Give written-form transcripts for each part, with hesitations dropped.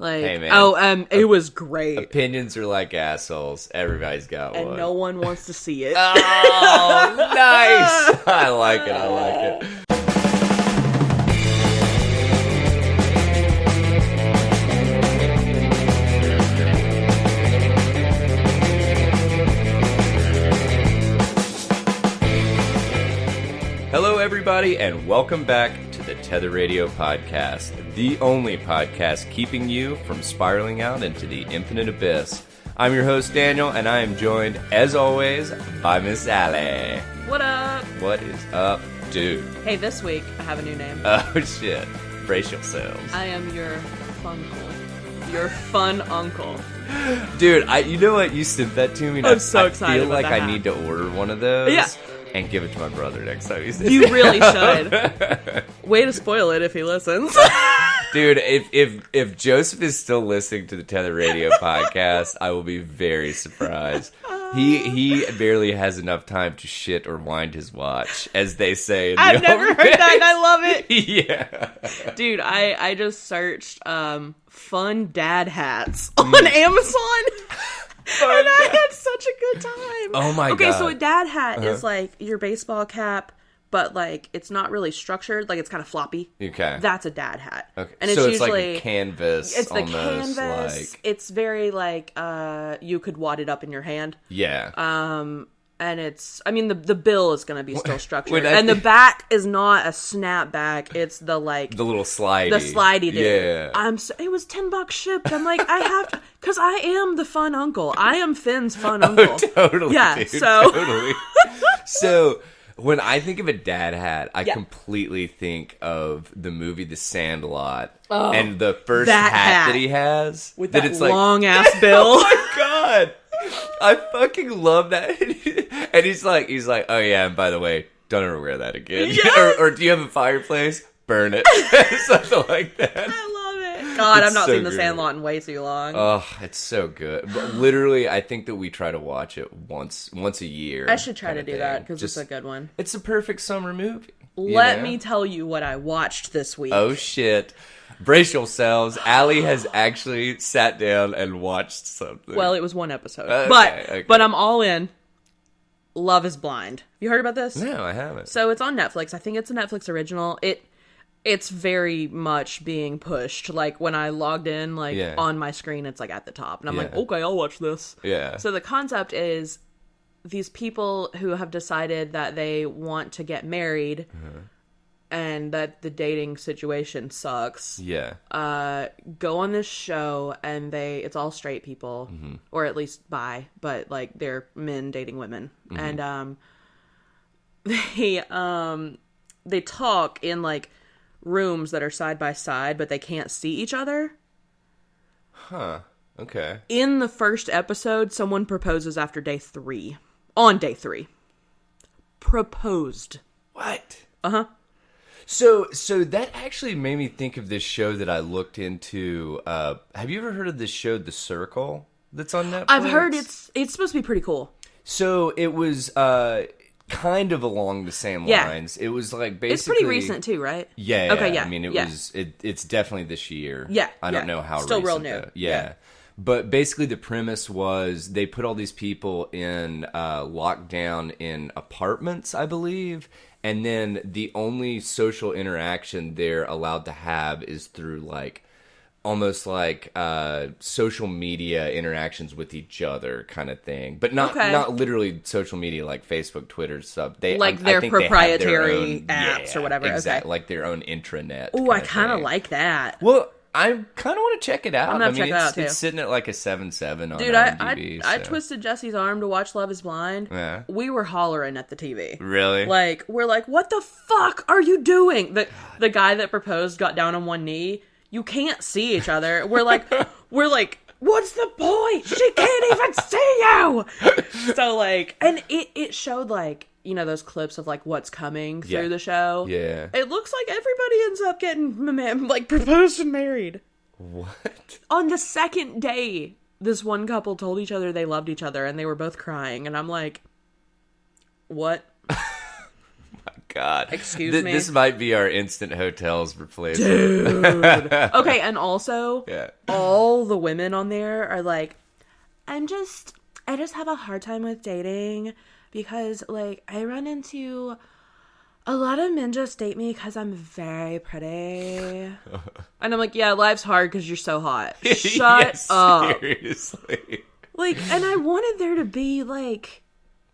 Like, hey, man. It was great. Opinions are like assholes. Everybody's got one. And no one wants to see it. Oh, nice. I like it. Hello, everybody, and welcome back to the Tether Radio Podcast, the only podcast keeping you from spiraling out into the infinite abyss. I'm your host, Daniel, and I am joined, as always, by Miss Allie. What up? What is up, dude? Hey, this week, I have a new name. Oh, shit. Brace yourselves. I am your funcle. Your fun uncle. Dude, you know what? You sent that to me. I'm so excited I feel about like that. I need to order one of those. Yeah. And give it to my brother next time he's You really should. Way to spoil it if he listens. Dude, if Joseph is still listening to the Tether Radio Podcast, I will be very surprised. He barely has enough time to shit or wind his watch, as they say. In I've the never old heard days. that, and I love it. Yeah. Dude, I just searched fun dad hats on Amazon. And I had such a good time. Oh my god. Okay, so a dad hat is like your baseball cap, but like it's not really structured. Like it's kind of floppy. Okay. That's a dad hat. Okay. And it's so usually like a canvas. it's the almost, canvas. like... It's very like you could wad it up in your hand. Yeah. And it's, I mean, the bill is going to be still structured. Wait, and the back is not a snap back. It's the like... The little slidey. The slidey dude. Yeah. It was $10 shipped. I'm like, I have to... Because I am the fun uncle. I am Finn's fun uncle. Oh, totally, yeah, dude. So... Totally. So... When I think of a dad hat, I completely think of the movie The Sandlot and the first hat that he has. With that it's long-ass bill. Oh my god! I fucking love that. And he's like, oh yeah, and by the way, don't ever wear that again. Yeah. or do you have a fireplace? Burn it. Something like that. I love it. God, It's I've not so seen The good. Sandlot in way too long. Oh, it's so good. But literally, I think that we try to watch it once a year. I should try to kinda do that thing. because it's a good one. It's a perfect summer movie. Let me tell you what I watched this week. Oh, shit. Brace yourselves. Allie has actually sat down and watched something. Well, it was one episode. Okay. But I'm all in. Love is Blind. You heard about this? No, I haven't. So it's on Netflix. I think it's a Netflix original. It's very much being pushed. Like when I logged in, on my screen, it's like at the top. And I'm like, okay, I'll watch this. Yeah. So the concept is these people who have decided that they want to get married and that the dating situation sucks. Yeah. Go on this show and it's all straight people, or at least bi, but like they're men dating women. And they talk in like rooms that are side by side, but they can't see each other. Huh. Okay. In the first episode, someone proposes after day 3. On day 3. Proposed. What? Uh-huh. So that actually made me think of this show that I looked into. Have you ever heard of this show, The Circle, that's on Netflix? I've heard it's supposed to be pretty cool. So it was kind of along the same lines. It was like basically... It's pretty recent too, right? Yeah. Okay, yeah. I mean, it's definitely this year. Yeah. I don't know how Still recent, real new. though. Yeah. But basically the premise was they put all these people in lockdown in apartments, I believe, and then the only social interaction they're allowed to have is through like almost like social media interactions with each other kind of thing, but not literally social media like Facebook, Twitter stuff. They like I their think they have proprietary their own, apps or whatever. Exactly, Okay. like their own intranet. Oh, I kind of like that. Well, I kind of want to check it out. I'm gonna check it out, too. It's sitting at like a 7.7 on Dude, IMDb. I twisted Jesse's arm to watch Love is Blind. Yeah. We were hollering at the TV. Really? Like, we're like, what the fuck are you doing? The guy that proposed got down on one knee. You can't see each other. We're like, what's the point? She can't even see you! So, like, and it showed, like, you know, those clips of, like, what's coming through the show. Yeah. It looks like everybody ends up getting, like, proposed and married. What? On the second day, this one couple told each other they loved each other, and they were both crying, and I'm like, what? My God. Excuse me? This might be our instant hotels replacement. Dude. Okay, and also, Yeah. all the women on there are like, I just have a hard time with dating because, like, I run into a lot of men just date me because I'm very pretty. And I'm like, yeah, life's hard because you're so hot. Shut up. Seriously. Like, and I wanted there to be, like,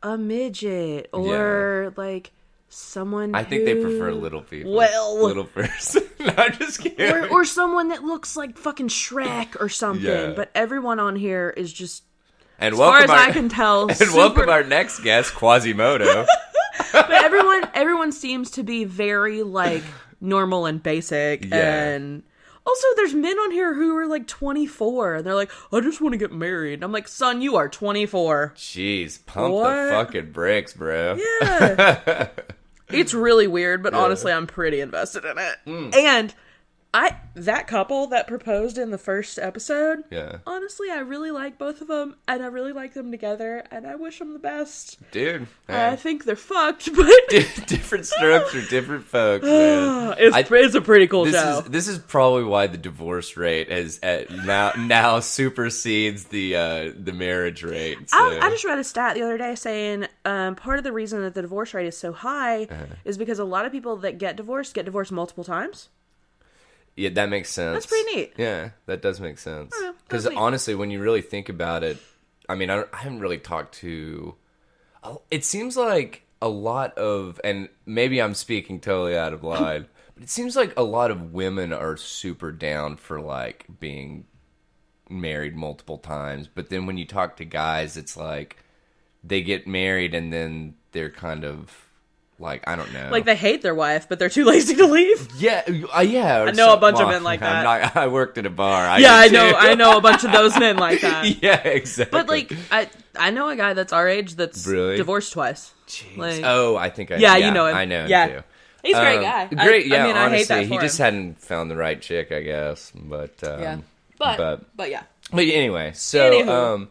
a midget or, like, someone I think they prefer little people. Well. Little person. No, I'm just kidding. Or someone that looks like fucking Shrek or something. Yeah. But everyone on here is just, And as far as I can tell, and welcome our next guest, Quasimodo. But everyone seems to be very, like, normal and basic. Yeah. And also, there's men on here who are, like, 24. And they're like, I just want to get married. And I'm like, son, you are 24. Jeez, pump What? the fucking brakes, bro. Yeah. It's really weird, but honestly, I'm pretty invested in it. And that couple that proposed in the first episode, honestly, I really like both of them, and I really like them together, and I wish them the best. Dude. I think they're fucked, but different strokes for different folks, man. It's a pretty cool show. This is probably why the divorce rate is now supersedes the marriage rate. So. I just read a stat the other day saying part of the reason that the divorce rate is so high is because a lot of people that get divorced multiple times. Yeah, that makes sense. That's pretty neat. Yeah, that does make sense. Because honestly, when you really think about it, I mean, I haven't really talked to... It seems like a lot of... And maybe I'm speaking totally out of line, but it seems like a lot of women are super down for, like, being married multiple times. But then when you talk to guys, it's like they get married and then they're kind of... Like, I don't know. Like, they hate their wife, but they're too lazy to leave. Yeah. I know a bunch of men like that. I worked at a bar. I know a bunch of those men like that. Yeah, exactly. But, like, I know a guy that's our age that's divorced twice. Jeez. Like, I think I Yeah, you know him. I know him, too. He's a great guy. Great, yeah, I mean, honestly, I hate that for he just him. hadn't found the right chick, I guess. But, yeah. But yeah. But anyway, so, Anywho.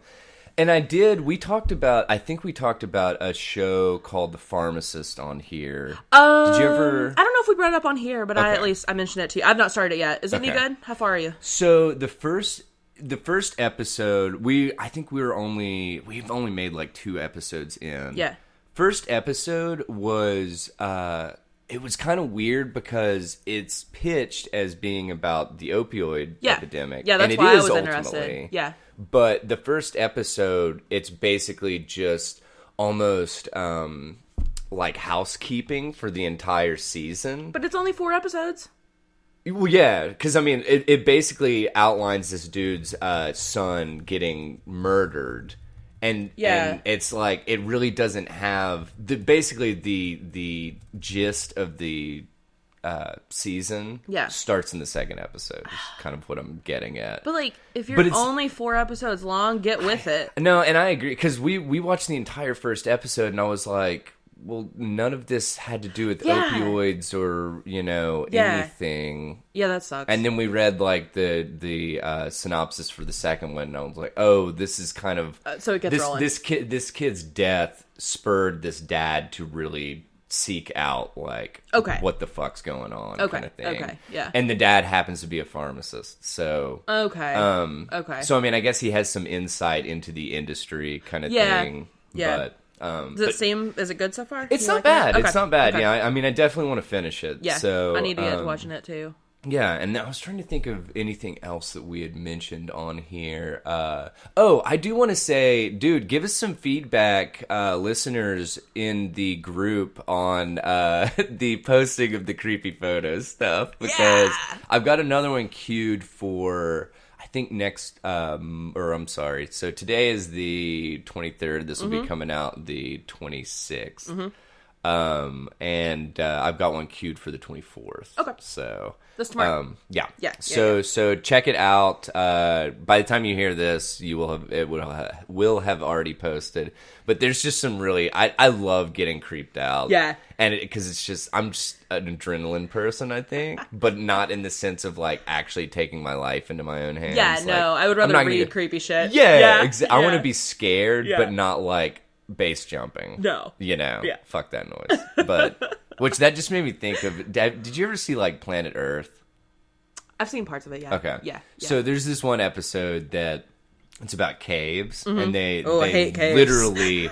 and I think we talked about a show called The Pharmacist on here. Did you ever? I don't know if we brought it up on here, but I mentioned it to you. I've not started it yet. Is it any good? How far are you? So the first episode, we've only made like 2 episodes in. Yeah. First episode was it was kind of weird because it's pitched as being about the opioid epidemic. Yeah, that's and why it I is was ultimately. interested. Yeah. But the first episode, it's basically just almost like housekeeping for the entire season. But it's only 4 episodes. Well, yeah, because I mean, it basically outlines this dude's son getting murdered, and it's like it really doesn't have basically the gist of the season starts in the second episode. Is kind of what I'm getting at. But like, if you're only 4 episodes long, get with it. No, and I agree because we watched the entire first episode, and I was like, well, none of this had to do with opioids or anything. Yeah, that sucks. And then we read like the synopsis for the second one, and I was like, oh, this is kind of so it gets rolling. This kid's death spurred this dad to really seek out like what the fuck's going on kind of thing. Okay, yeah. And the dad happens to be a pharmacist, so okay. So I mean, I guess he has some insight into the industry kind of thing. Yeah. But Does it seem? Is it good so far? It's not bad. It's not bad. Yeah, I mean, I definitely want to finish it. Yeah, so I need to get to watching it too. Yeah, and I was trying to think of anything else that we had mentioned on here. I do want to say, dude, give us some feedback, listeners, in the group on the posting of the creepy photos stuff, because I've got another one queued for, I think next, so today is the 23rd. This will be coming out the 26th. And I've got one queued for the 24th. Okay. So that's tomorrow. So check it out. By the time you hear this, it will have already posted. But there's just some really I love getting creeped out. Yeah. And because I'm just an adrenaline person, I think, but not in the sense of like actually taking my life into my own hands. Yeah, like, no, I would rather read creepy shit. Yeah. I want to be scared, but not like base jumping. No. Fuck that noise. But Which that just made me think of. Did you ever see like Planet Earth? I've seen parts of it. Yeah. Okay. Yeah. So there's this one episode that it's about caves, and they I hate caves. literally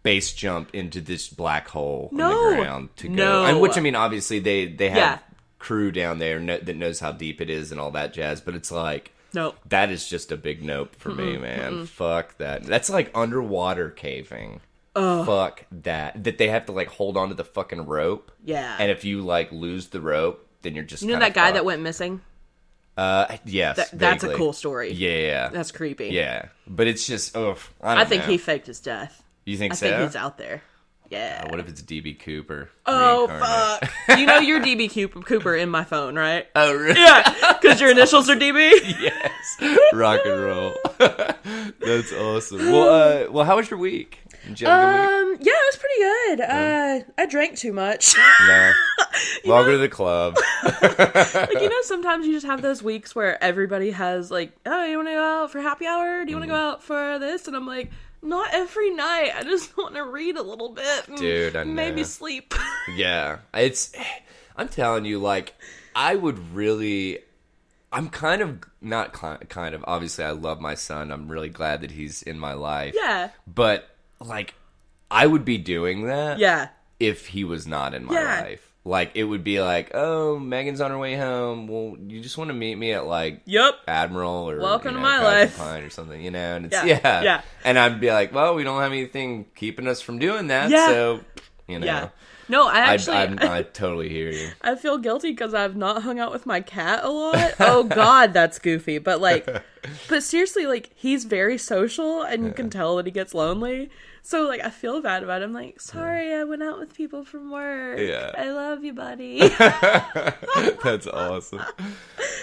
base jump into this black hole on the ground to go. No. And which I mean, obviously they have crew down there that knows how deep it is and all that jazz. But it's like, nope. That is just a big nope for me, man. Fuck that. That's like underwater caving. Fuck that. That they have to like hold onto the fucking rope. Yeah. And if you like lose the rope, then you're just that guy that went missing. Yes. That's a cool story. Yeah. That's creepy. Yeah. But it's just, I think he faked his death. You think so? I think he's out there. Yeah. What if it's DB Cooper? Oh, fuck. You know you're DB Cooper in my phone, right? Oh, really? Yeah, because your initials are DB? Yes. Rock and roll. That's awesome. Well, how was your week? Did you have a good week? Yeah, it was pretty good. I drank too much. No. Welcome to the club. Sometimes you just have those weeks where everybody has like, oh, you want to go out for happy hour? Do you want to go out for this? And I'm like, not every night. I just want to read a little bit. Dude, I know. Maybe sleep. Yeah. I'm telling you, like, I'm kind of, not kind of, obviously I love my son. I'm really glad that he's in my life. Yeah. But, like, I would be doing that. Yeah. If he was not in my life. Like, it would be like, oh, Megan's on her way home. Well, you just want to meet me at, like, Admiral or welcome to my life Pine or something, and it's, yeah. And I'd be like, well, we don't have anything keeping us from doing that, so, Yeah. No, I totally hear you. I feel guilty because I've not hung out with my cat a lot. Oh, God, that's goofy. But, like, seriously, like, he's very social, and you can tell that he gets lonely. So, like, I feel bad about him. Like, sorry, I went out with people from work. Yeah. I love you, buddy. That's awesome.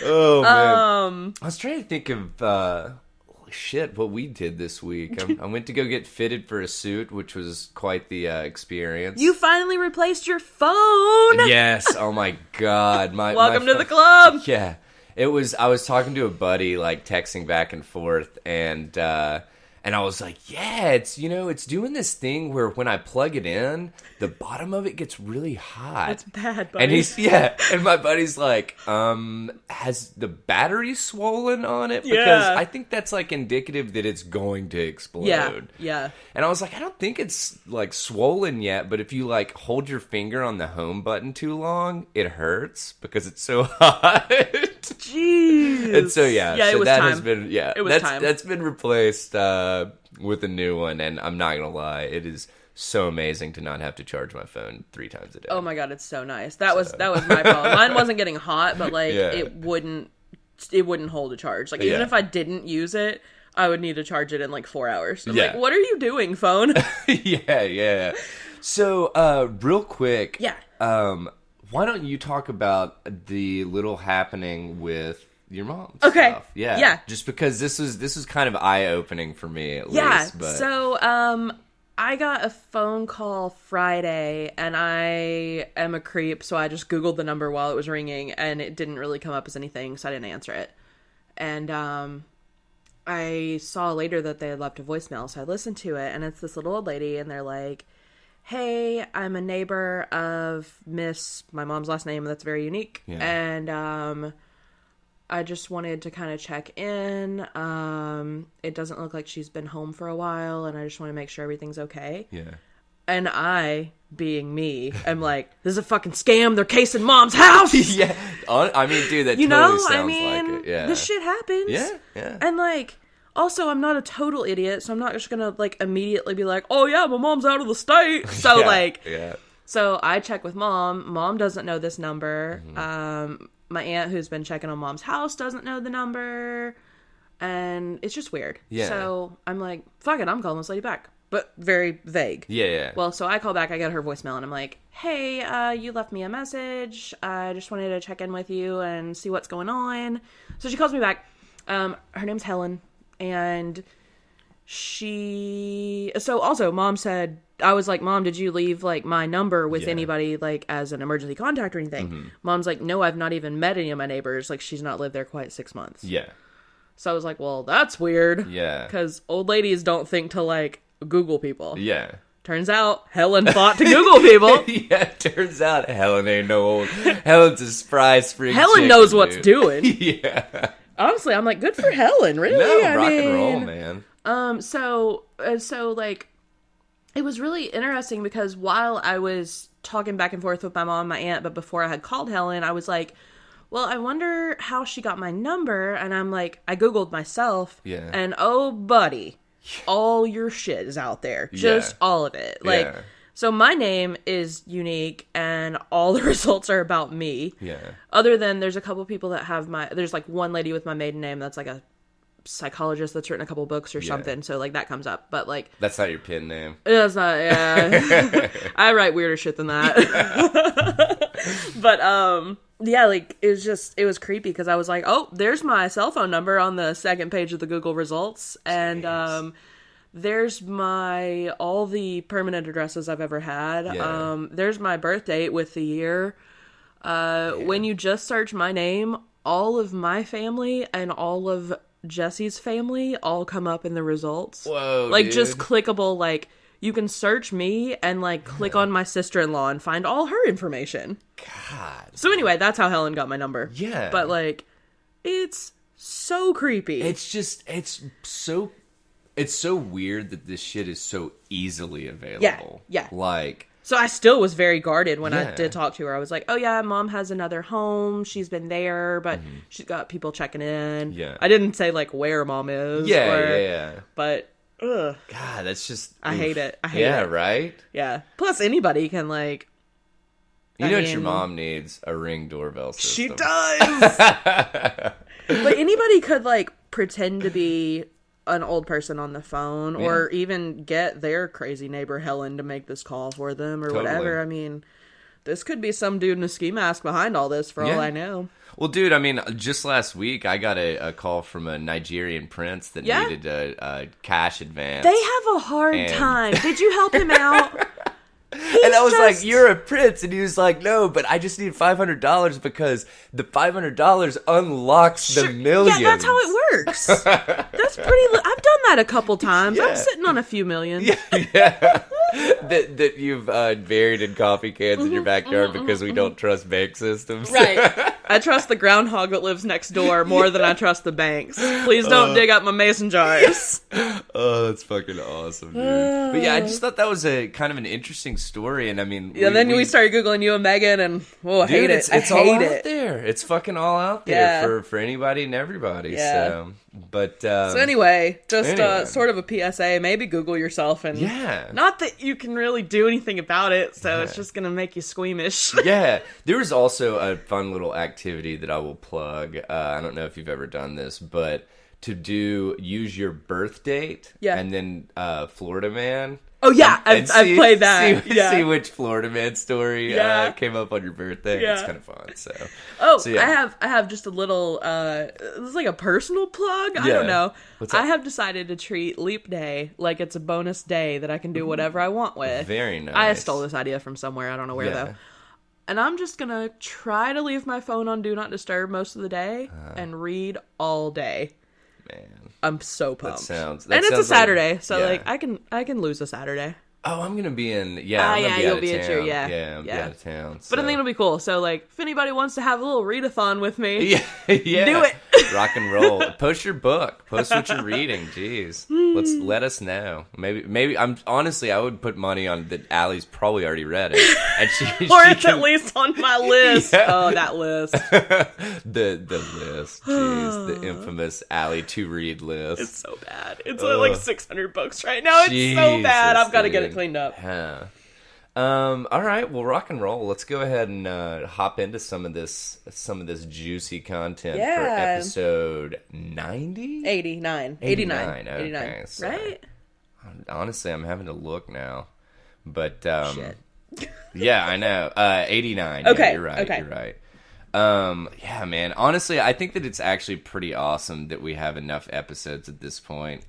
Oh, man. I was trying to think of, what we did this week. I went to go get fitted for a suit, which was quite the experience. You finally replaced your phone! Yes. Oh, my God. Welcome to the club! Yeah. I was talking to a buddy, like, texting back and forth, and I was like, yeah, it's doing this thing where when I plug it in, the bottom of it gets really hot. It's bad, buddy. And my buddy's like, has the battery swollen on it? Because I think that's like indicative that it's going to explode. Yeah. And I was like, I don't think it's like swollen yet, but if you like hold your finger on the home button too long, it hurts because it's so hot. Jeez. And so it was time. Has been it was time. That's been replaced with a new one, and I'm not gonna lie, it is so amazing to not have to charge my phone 3 times a day. Oh my God, it's so nice. That was my problem. Mine wasn't getting hot, but like it wouldn't hold a charge. Like even if I didn't use it, I would need to charge it in like 4 hours. I'm like, what are you doing, phone? Yeah. So real quick, why don't you talk about the little happening with your mom's stuff? Yeah. Just because this was kind of eye-opening for me, at least. But... So, I got a phone call Friday, and I am a creep, so I just Googled the number while it was ringing, and it didn't really come up as anything, so I didn't answer it. And, I saw later that they had left a voicemail, so I listened to it, and it's this little old lady, and they're like, hey, I'm a neighbor of Miss, my mom's last name, that's very unique, and, I just wanted to kind of check in. It doesn't look like she's been home for a while, and I just want to make sure everything's okay. Yeah. And I, being me, am like, this is a fucking scam. They're casing mom's house. Yeah. I mean, dude, that totally sounds like it. Yeah. This shit happens. Yeah. And like, also, I'm not a total idiot, so I'm not just gonna like immediately be like, oh yeah, my mom's out of the state. So so I check with mom. Mom doesn't know this number. Mm-hmm. My aunt, who's been checking on mom's house, doesn't know the number. And it's just weird. Yeah. So I'm like, fuck it, I'm calling this lady back. But very vague. Yeah. Well, so I call back, I get her voicemail, and I'm like, hey, you left me a message. I just wanted to check in with you and see what's going on. So she calls me back. Her name's Helen. And so also mom said, I was like, Mom, did you leave like my number with anybody like as an emergency contact or anything? Mm-hmm. Mom's like, no, I've not even met any of my neighbors. Like she's not lived there quite 6 months. Yeah. So I was like, well, that's weird. Yeah. Because old ladies don't think to like Google people. Yeah. Turns out Helen thought to Google people. Yeah, turns out Helen ain't no old. Helen's a spry spring Helen chicken, knows what's dude. doing. Yeah. Honestly, I'm like, good for Helen, really. No, rock and roll, man. So like, it was really interesting because while I was talking back and forth with my mom and my aunt, but before I had called Helen, I was like, well, I wonder how she got my number. And I'm like, I Googled myself. Yeah. And oh, buddy, all your shit is out there. Just all of it. Like, so my name is unique and all the results are about me. Yeah. Other than there's a couple people that have there's like one lady with my maiden name that's like a psychologist that's written a couple books or something. So like that comes up. But like. That's not your pen name. That's not, yeah. I write weirder shit than that. But, yeah, like, it was creepy because I was like, oh, there's my cell phone number on the second page of the Google results. And, there's all the permanent addresses I've ever had. Yeah. There's my birth date with the year. When you just search my name, all of my family and all of Jesse's family all come up in the results. Whoa, like, dude. just clickable, like, you can search me and, like, click on my sister-in-law and find all her information. God. So anyway, that's how Helen got my number. Yeah. But, like, it's so creepy. It's so weird that this shit is so easily available. Yeah. Like. So I still was very guarded when I did talk to her. I was like, oh yeah, mom has another home. She's been there, but she's got people checking in. Yeah. I didn't say, like, where mom is. Yeah. But, ugh. God, that's just... I hate it. I hate it. Yeah, right? Yeah. Plus, anybody can, like... You know what your mom needs? A Ring doorbell system. She does! But anybody could, like, pretend to be an old person on the phone or even get their crazy neighbor Helen to make this call for them or whatever. I mean, this could be some dude in a ski mask behind all this for all I know. Well, dude, I mean, just last week I got a call from a Nigerian prince that needed a cash advance. They have a hard time. Did you help him out? And I was like, you're a prince. And he was like, no, but I just need $500 because the $500 unlocks the millions. Yeah, that's how it works. That's pretty... I've done that a couple times. I'm sitting on a few million. Yeah. that you've buried in coffee cans in your backyard because we don't trust bank systems. Right. I trust the groundhog that lives next door more than I trust the banks. Please don't dig up my mason jars. Oh, that's fucking awesome, dude. But yeah, I just thought that was a kind of an interesting story, and I mean... Yeah, then we started Googling you and Megan, and, I hate it. It's all out there. It's fucking all out there for anybody and everybody, yeah. So anyway, just sort of a PSA, maybe Google yourself, and... Yeah. Not that you can really do anything about it, so it's just gonna make you squeamish. Yeah. There was also a fun little activity that I will plug. I don't know if you've ever done this, but to use your birth date and then Florida Man. Oh yeah, I've played that. See which Florida Man story came up on your birthday. Yeah. It's kind of fun. So I have just a little it's like a personal plug. I don't know. I have decided to treat Leap Day like it's a bonus day that I can do whatever I want with. Very nice. I stole this idea from somewhere. I don't know where though. And I'm just gonna try to leave my phone on Do Not Disturb most of the day and read all day. Man, I'm so pumped. And it's a Saturday, so like I can lose a Saturday. Oh, I'm gonna be in. Yeah, I'm gonna be you'll out be of at town. your Be out of town. So. But I think it'll be cool. So like, if anybody wants to have a little readathon with me, yeah, do it. Rock and roll. Post your book. Post what you're reading. Jeez, let us know. Maybe I would put money on that. Allie's probably already read it, and or it's at least on my list. Yeah. Oh, that list. the list. Jeez, the infamous Allie to read list. It's so bad. It's like 600 books right now. It's so bad. I've got to get it cleaned up. Huh. All right, well, rock and roll. Let's go ahead and hop into some of this juicy content for episode 90? 89. Okay, 89. So, right? Honestly, I'm having to look now. But, shit. Yeah, I know. 89. Okay. Yeah, you're right. Okay. You're right. Yeah, man. Honestly, I think that it's actually pretty awesome that we have enough episodes at this point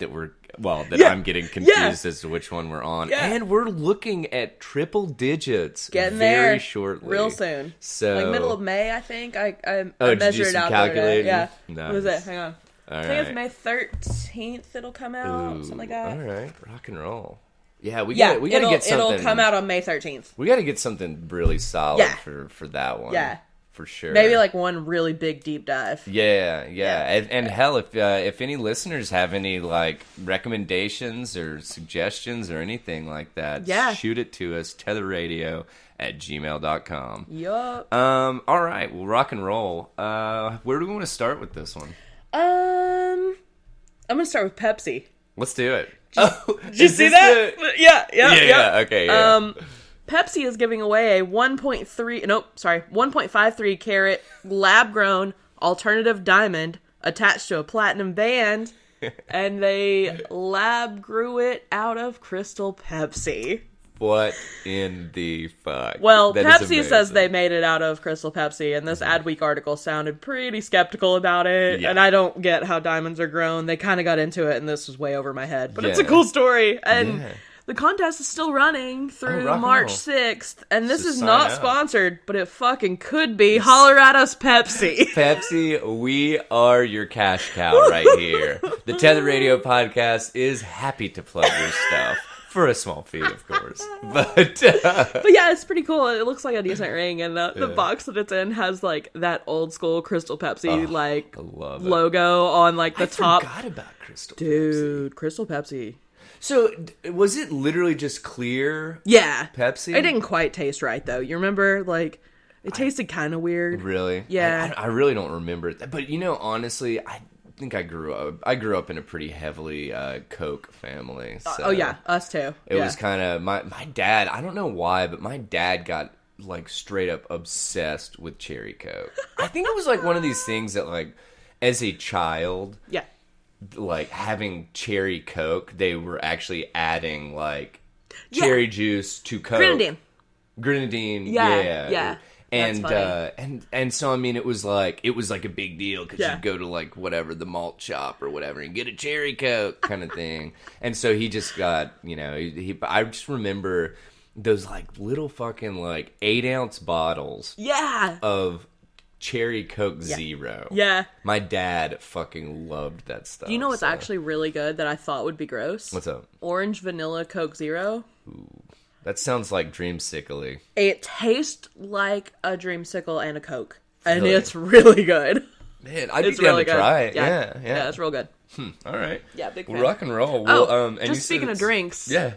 I'm getting confused as to which one we're on. Yeah. And we're looking at triple digits Getting very there shortly. Real soon. So like middle of May, I think. I measured it out calculating? Yeah. Nice. What was it? Hang on. All I think it's May 13th it'll come out. Something like that. All right. Rock and roll. Yeah, we gotta get something. It'll come out on May 13th. We gotta get something really solid for that one. Yeah. For sure. Maybe like one really big deep dive. Yeah. And hell, if any listeners have any like recommendations or suggestions or anything like that, shoot it to us, tetherradio@gmail.com. Yup. All right, well, rock and roll. Where do we want to start with this one? I'm gonna start with Pepsi. Let's do it. Did you see that? Yeah. Okay. Yeah. Pepsi is giving away a 1.53 carat lab grown alternative diamond attached to a platinum band, and they lab grew it out of Crystal Pepsi. What in the fuck? Well, Pepsi says they made it out of Crystal Pepsi, and this Adweek article sounded pretty skeptical about it, and I don't get how diamonds are grown. They kind of got into it, and this was way over my head, but it's a cool story, and the contest is still running through March 6th, and this is not sponsored, but it fucking could be. Holler at us, Pepsi. Pepsi, we are your cash cow right here. The Tether Radio podcast is happy to plug your stuff. For a small fee, of course. But yeah, it's pretty cool. It looks like a decent ring, and the box that it's in has like that old school Crystal Pepsi logo on like the top. I forgot about Crystal Pepsi. Dude, Crystal Pepsi. So, was it literally just clear Pepsi? It didn't quite taste right, though. You remember, like, it tasted kind of weird. Really? Yeah. I really don't remember it. But, you know, honestly, I think I grew up in a pretty heavily Coke family. So us too. It was kind of my dad. I don't know why, but my dad got like straight up obsessed with cherry Coke. I think it was like one of these things that like as a child, like having cherry Coke, they were actually adding like cherry juice to Coke. Grenadine. Yeah. And so I mean it was like a big deal because you'd go to like whatever the malt shop or whatever and get a cherry Coke kind of thing. And so he just got I just remember those like little fucking like 8-ounce bottles of cherry Coke Zero. Yeah, my dad fucking loved that stuff. Do you know what's actually really good that I thought would be gross? What's up? Orange vanilla Coke Zero. Ooh. That sounds like dreamsicle-y. It tastes like a dreamsicle and a Coke. And it's really good. Man, I'd be down to try it. Yeah, it's real good. All right. Yeah, big fan. Well, rock and roll. And just speaking of drinks. Yeah.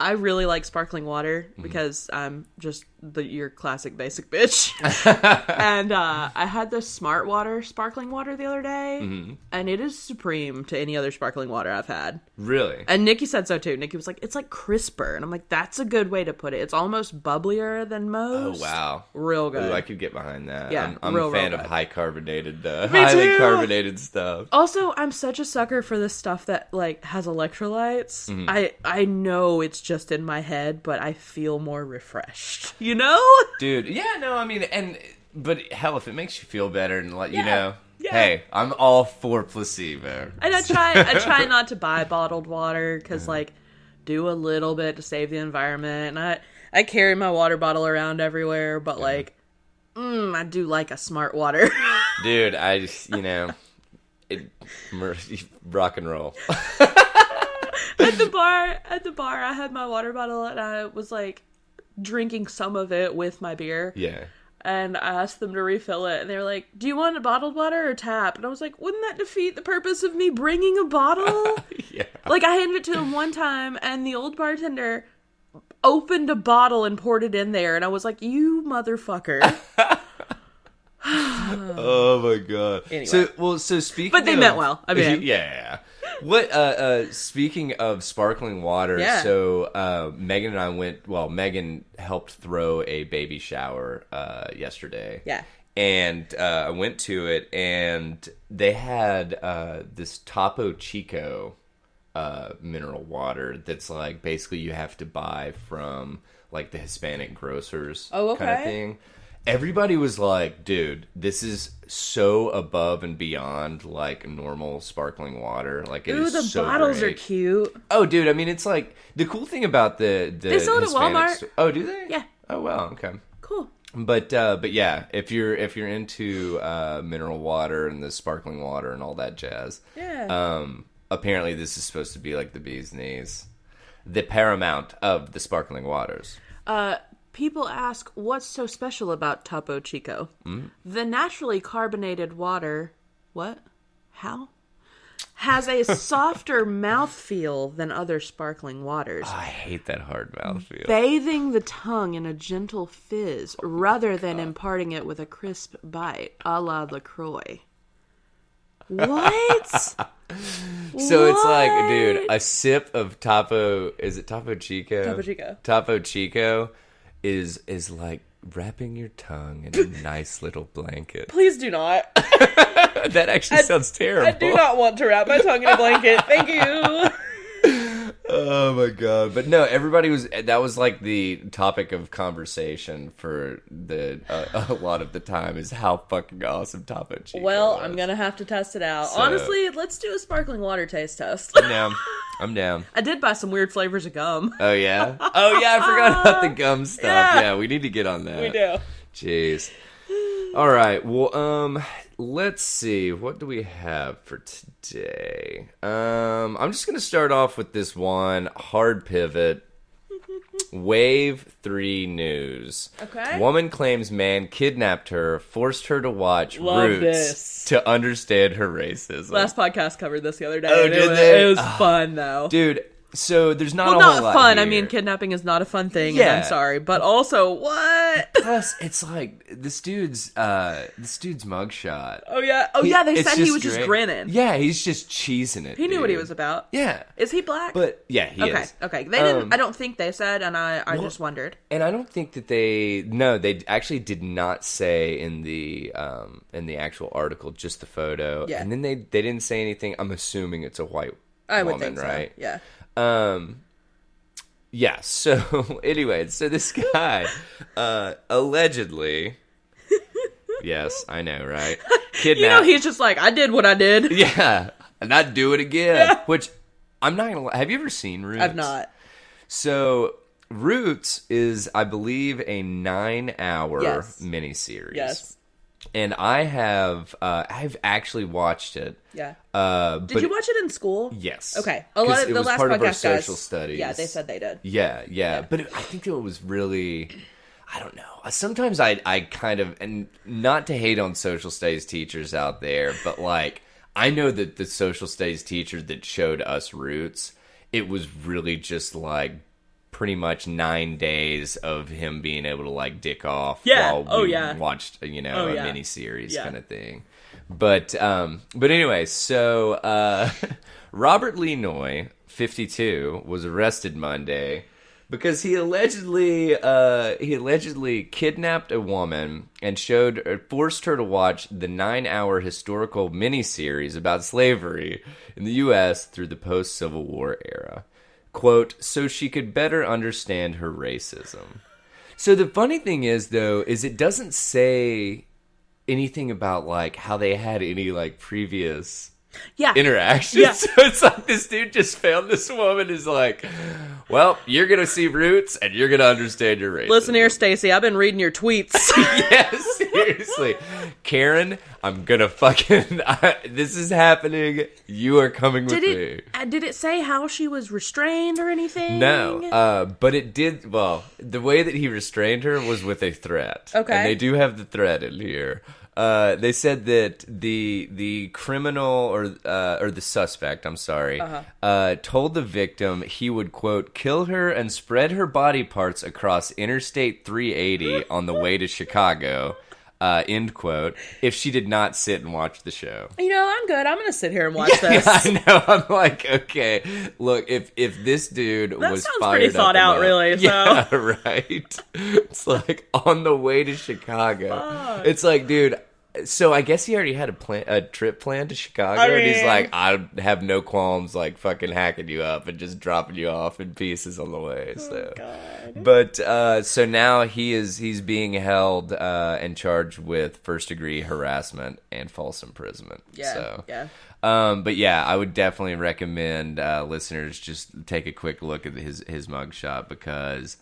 I really like sparkling water because I'm just your classic basic bitch. And I had this Smart Water sparkling water the other day, and it is supreme to any other sparkling water I've had. Really? And Nikki said so too. Nikki was like, it's like crisper. And I'm like, that's a good way to put it. It's almost bubblier than most. Oh, wow. Real good. Ooh, I could get behind that. Yeah, I'm a fan of highly carbonated stuff. Also, I'm such a sucker for this stuff that like has electrolytes. I know it's just in my head, but I feel more refreshed. You know? Dude, yeah, no, I mean, but hell, if it makes you feel better and let you know, hey, I'm all for placebo. And I try not to buy bottled water because, like, do a little bit to save the environment. And I carry my water bottle around everywhere, but like, I do like a Smart Water. Dude, I just, rock and roll. At the bar, I had my water bottle and I was like drinking some of it with my beer. Yeah. And I asked them to refill it, and they were like, do you want a bottled water or tap? And I was like, wouldn't that defeat the purpose of me bringing a bottle? Yeah. Like, I handed it to them one time, and the old bartender opened a bottle and poured it in there, and I was like, you motherfucker. Oh my god. Anyway. So speaking But they meant well. I mean. Yeah. What, speaking of sparkling water, so, Megan and I Megan helped throw a baby shower, yesterday. Yeah. And, I went to it, and they had, this Topo Chico, mineral water that's like, basically you have to buy from, like, the Hispanic grocers kind of thing. Everybody was like, dude, this is so above and beyond, like, normal sparkling water. Like, it is so the bottles great. Are cute. Oh, dude, I mean, it's like, the cool thing about the they sell it at Walmart. Oh, do they? Yeah. Oh, wow, okay. Cool. But yeah, if you're into mineral water and the sparkling water and all that jazz, apparently this is supposed to be like the bee's knees. the paramount of the sparkling waters. People ask, what's so special about Topo Chico? The naturally carbonated water... What? How? Has a softer mouthfeel than other sparkling waters. Oh, I hate that hard mouthfeel. Bathing the tongue in a gentle fizz rather than imparting it with a crisp bite, a la LaCroix. What? So it's like, dude, a sip of Topo... Is it Topo Chico? Topo Chico. Topo Chico is like wrapping your tongue in a nice little blanket. Please do not. That actually sounds terrible. I do not want to wrap my tongue in a blanket. Thank you. Oh my god! But no, that was like the topic of conversation for a lot of the time is how fucking awesome Topo Chico Well, was. I'm gonna have to test it out. So, honestly, let's do a sparkling water taste test. I'm down. I did buy some weird flavors of gum. Oh yeah? Oh yeah, I forgot about the gum stuff. Yeah, we need to get on that. We do. Jeez. All right. Well, let's see. What do we have for today? I'm just going to start off with this one hard pivot. Wave 3 news. Okay. Woman claims man kidnapped her, forced her to watch Love Roots this. to understand her racism. Last podcast covered this the other day. Oh, and did they? It was fun, though. Dude, so there's not Well, a whole not lot fun. here. I mean, kidnapping is not a fun thing, Yeah. and I'm sorry. But also, what? Plus, it's like this dude's mugshot. Oh, yeah. They It's said he was just great. grinning. Yeah, he's just cheesing it. He knew dude. what he was about. Yeah, Is he black? but yeah, he is. Okay. They didn't. I don't think they said, and I just wondered. And I don't think that they actually did not say in the actual article, just the photo. Yeah. And then they didn't say anything. I'm assuming it's a white I would woman, think right? so. Yeah. Yeah. So anyway, so this guy allegedly. Yes, I know, right? Kidnapped. He's just like, I did what I did. Yeah, and I'd do it again. Yeah. Which I'm not gonna lie. Have you ever seen Roots? I've not. So Roots is, I believe, a 9-hour Yes. miniseries. Yes. And I've actually watched it. Yeah. Did you watch it in school? Yes. Okay. A 'Cause lot of it the was last part of our podcast social guys. studies. Yeah, they said they did. Yeah. But I think it was really, I don't know. Sometimes I kind of, and not to hate on social studies teachers out there, but like, I know that the social studies teacher that showed us Roots, it was really just like pretty much 9 days of him being able to like dick off while we watched, a mini series kind of thing. But anyway, so Robert Lee Noy, 52, was arrested Monday because he allegedly kidnapped a woman and forced her to watch the 9-hour historical miniseries about slavery in the U.S. through the post-Civil War era. Quote, so she could better understand her racism. So the funny thing is, though, is it doesn't say anything about, like, how they had any, like, previous interactions. Yeah. So it's like this dude just found this woman is like, well, you're going to see Roots and you're going to understand your racism. Listen here, Stacy. I've been reading your tweets. Yes, seriously. Karen, I'm going to fucking... this is happening. You are coming with me. Did it say how she was restrained or anything? No, but it did... Well, the way that he restrained her was with a threat. Okay. And they do have the threat in here. They said that the criminal or the suspect, I'm sorry, told the victim he would, quote, kill her and spread her body parts across Interstate 380 on the way to Chicago, end quote, if she did not sit and watch the show. I'm good. I'm going to sit here and watch this. I know. I'm like, okay, look, if this dude That was sounds fired pretty thought up out, enough- really. So. Yeah, right. It's like on the way to Chicago. Fuck. It's like, dude. So I guess he already had a trip planned to Chicago, and he's like, I have no qualms, like fucking hacking you up and just dropping you off in pieces on the way. So, God. but so now he's being held and charged with first-degree harassment and false imprisonment. Yeah. So, yeah. but yeah, I would definitely recommend listeners just take a quick look at his mugshot because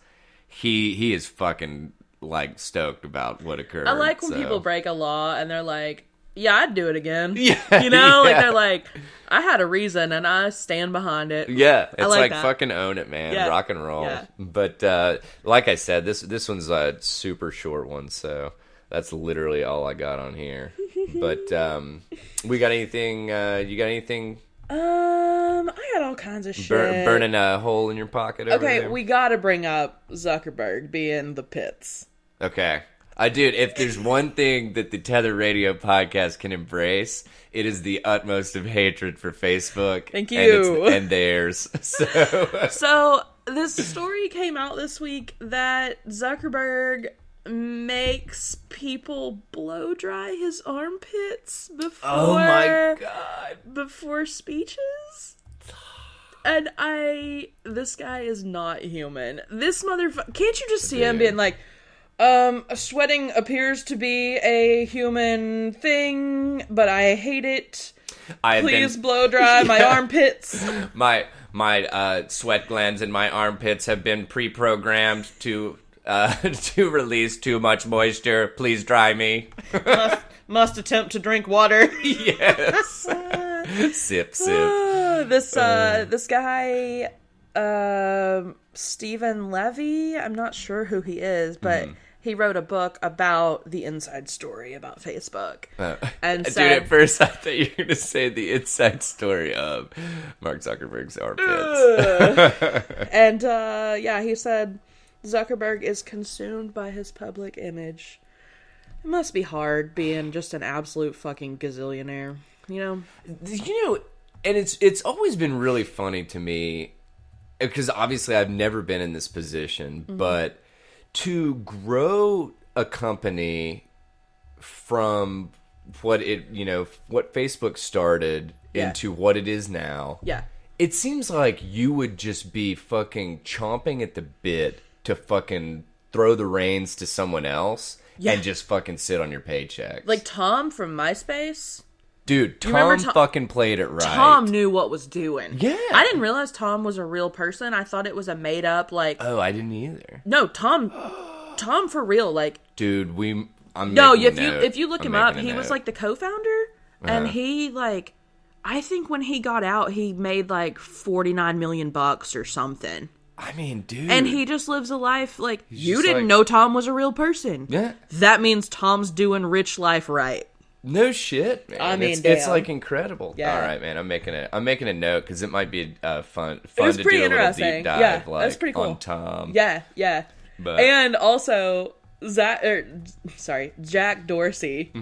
he is fucking like stoked about what occurred. I like when people break a law and they're like, yeah, I'd do it again. Yeah, You know, like yeah. they're like, I had a reason and I stand behind it. Yeah, it's like that. fucking own it, man. Yeah. Rock and roll. Yeah. But like I said, this one's a super short one, so that's literally all I got on here. But we got anything? You got anything? I got all kinds of shit. Burning a hole in your pocket over Okay, there? we gotta bring up Zuckerberg being the pits. Okay. Dude, if there's one thing that the Tether Radio podcast can embrace, it is the utmost of hatred for Facebook. Thank you. And theirs. So, this story came out this week that Zuckerberg makes people blow dry his armpits before... Oh my God. Before speeches? And this guy is not human. This motherfucker... Can't you just see him being like... sweating appears to be a human thing, but I hate it. Please blow dry my armpits. My sweat glands in my armpits have been pre-programmed to release too much moisture. Please dry me. Must attempt to drink water. Yes. Sip. This guy, Stephen Levy, I'm not sure who he is, but he wrote a book about the inside story about Facebook. And dude, said, at first I thought you were going to say the inside story of Mark Zuckerberg's armpits. And, he said Zuckerberg is consumed by his public image. It must be hard being just an absolute fucking gazillionaire, you know? And it's always been really funny to me, because obviously I've never been in this position, but to grow a company from what Facebook started into what it is now. Yeah. It seems like you would just be fucking chomping at the bit to fucking throw the reins to someone else and just fucking sit on your paychecks. Like Tom from MySpace. Dude, Tom fucking played it right. Tom knew what was doing. Yeah. I didn't realize Tom was a real person. I thought it was a made up, like... Oh, I didn't either. No, Tom for real, like... Dude, if you look him up, he was like the co-founder, and he like... I think when he got out, he made like $49 million or something. I mean, dude. And he just lives a life like... You didn't like... know Tom was a real person. Yeah. That means Tom's doing rich life right. No shit, man. I mean, it's like incredible. Yeah. All right, man. I'm making a note because it might be fun It was to pretty do a little interesting. deep dive. Yeah, like, that's pretty cool. On Tom. Yeah. But, and also Jack Dorsey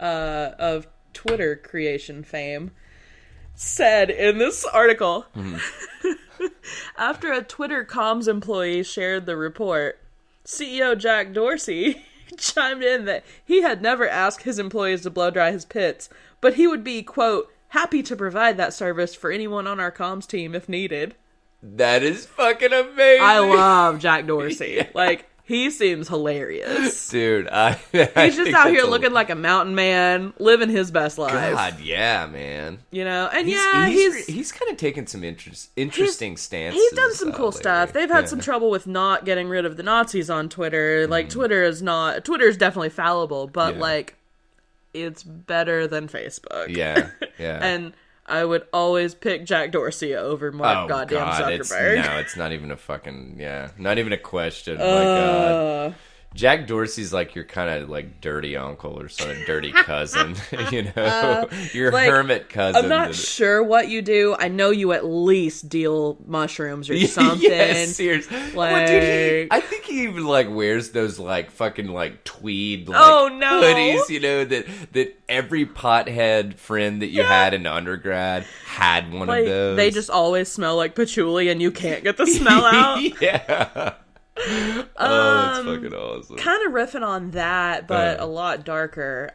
of Twitter creation fame said in this article, after a Twitter comms employee shared the report, CEO Jack Dorsey chimed in that he had never asked his employees to blow dry his pits, but he would be, quote, happy to provide that service for anyone on our comms team if needed. That is fucking amazing. I love Jack Dorsey. Yeah. Like, he seems hilarious. Dude, he's just out here looking like a mountain man, living his best life. God, yeah, man. You know, and he's kind of taken some interesting stances. He's done some cool lately. stuff. They've had some trouble with not getting rid of the Nazis on Twitter. Like, Twitter is definitely fallible, but like, it's better than Facebook. Yeah. And I would always pick Jack Dorsey over Mark goddamn Zuckerberg. It's not even a fucking, not even a question. My God. Jack Dorsey's like your kind of like dirty uncle or sort of dirty cousin, your like, hermit cousin. I'm not sure what you do. I know you at least deal mushrooms or something. Yes, seriously. Like, well, dude, I think he even like wears those like fucking like tweed like hoodies, that every pothead friend that you had in undergrad had one of those. They just always smell like patchouli and you can't get the smell out. Yeah. That's fucking awesome. Kind of riffing on that, but a lot darker.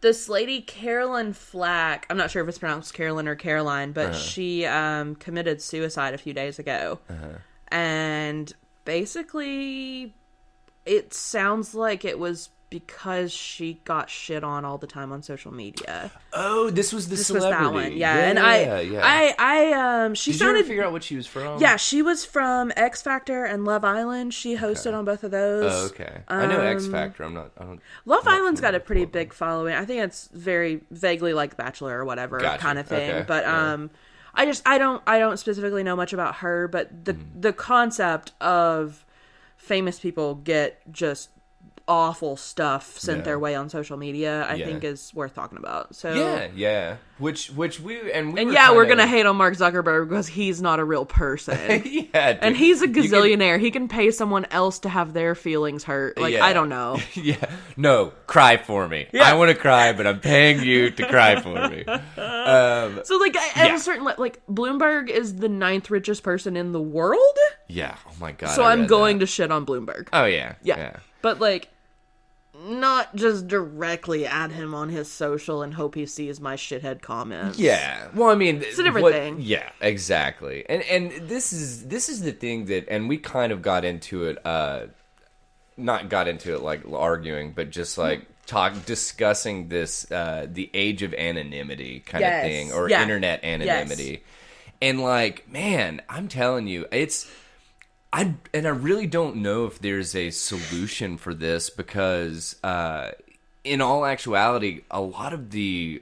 This lady, Carolyn Flack, I'm not sure if it's pronounced Carolyn or Caroline, but she committed suicide a few days ago. And basically, it sounds like it was because she got shit on all the time on social media. Oh, this was the This celebrity. was that one, yeah. And she Did sounded. you ever figure out what she was from? Yeah, she was from X Factor and Love Island. She hosted on both of those. Oh, okay. I know X Factor. Love Island's got a pretty big following. I think it's very vaguely like Bachelor or whatever kind of thing. Okay. But I don't specifically know much about her. But the concept of famous people get just awful stuff sent their way on social media, I think is worth talking about. So yeah. Which we're gonna hate on Mark Zuckerberg because he's not a real person. Dude. And he's a gazillionaire. He can pay someone else to have their feelings hurt. Like, I don't know. Yeah. No, cry for me. Yeah. I want to cry, but I'm paying you to cry for me. So like at a certain like Bloomberg is the 9th richest person in the world. Yeah. Oh my god. So I'm going to shit on Bloomberg. Oh yeah. But like, not just directly at him on his social and hope he sees my shithead comments. Yeah. Well, I mean, it's a different thing. Yeah, exactly. And this is the thing that, and we kind of got into it, not got into it like arguing, but just like discussing this, the age of anonymity kind of thing, or internet anonymity. Yes. And like, man, I'm telling you, I really don't know if there's a solution for this because, in all actuality, a lot of the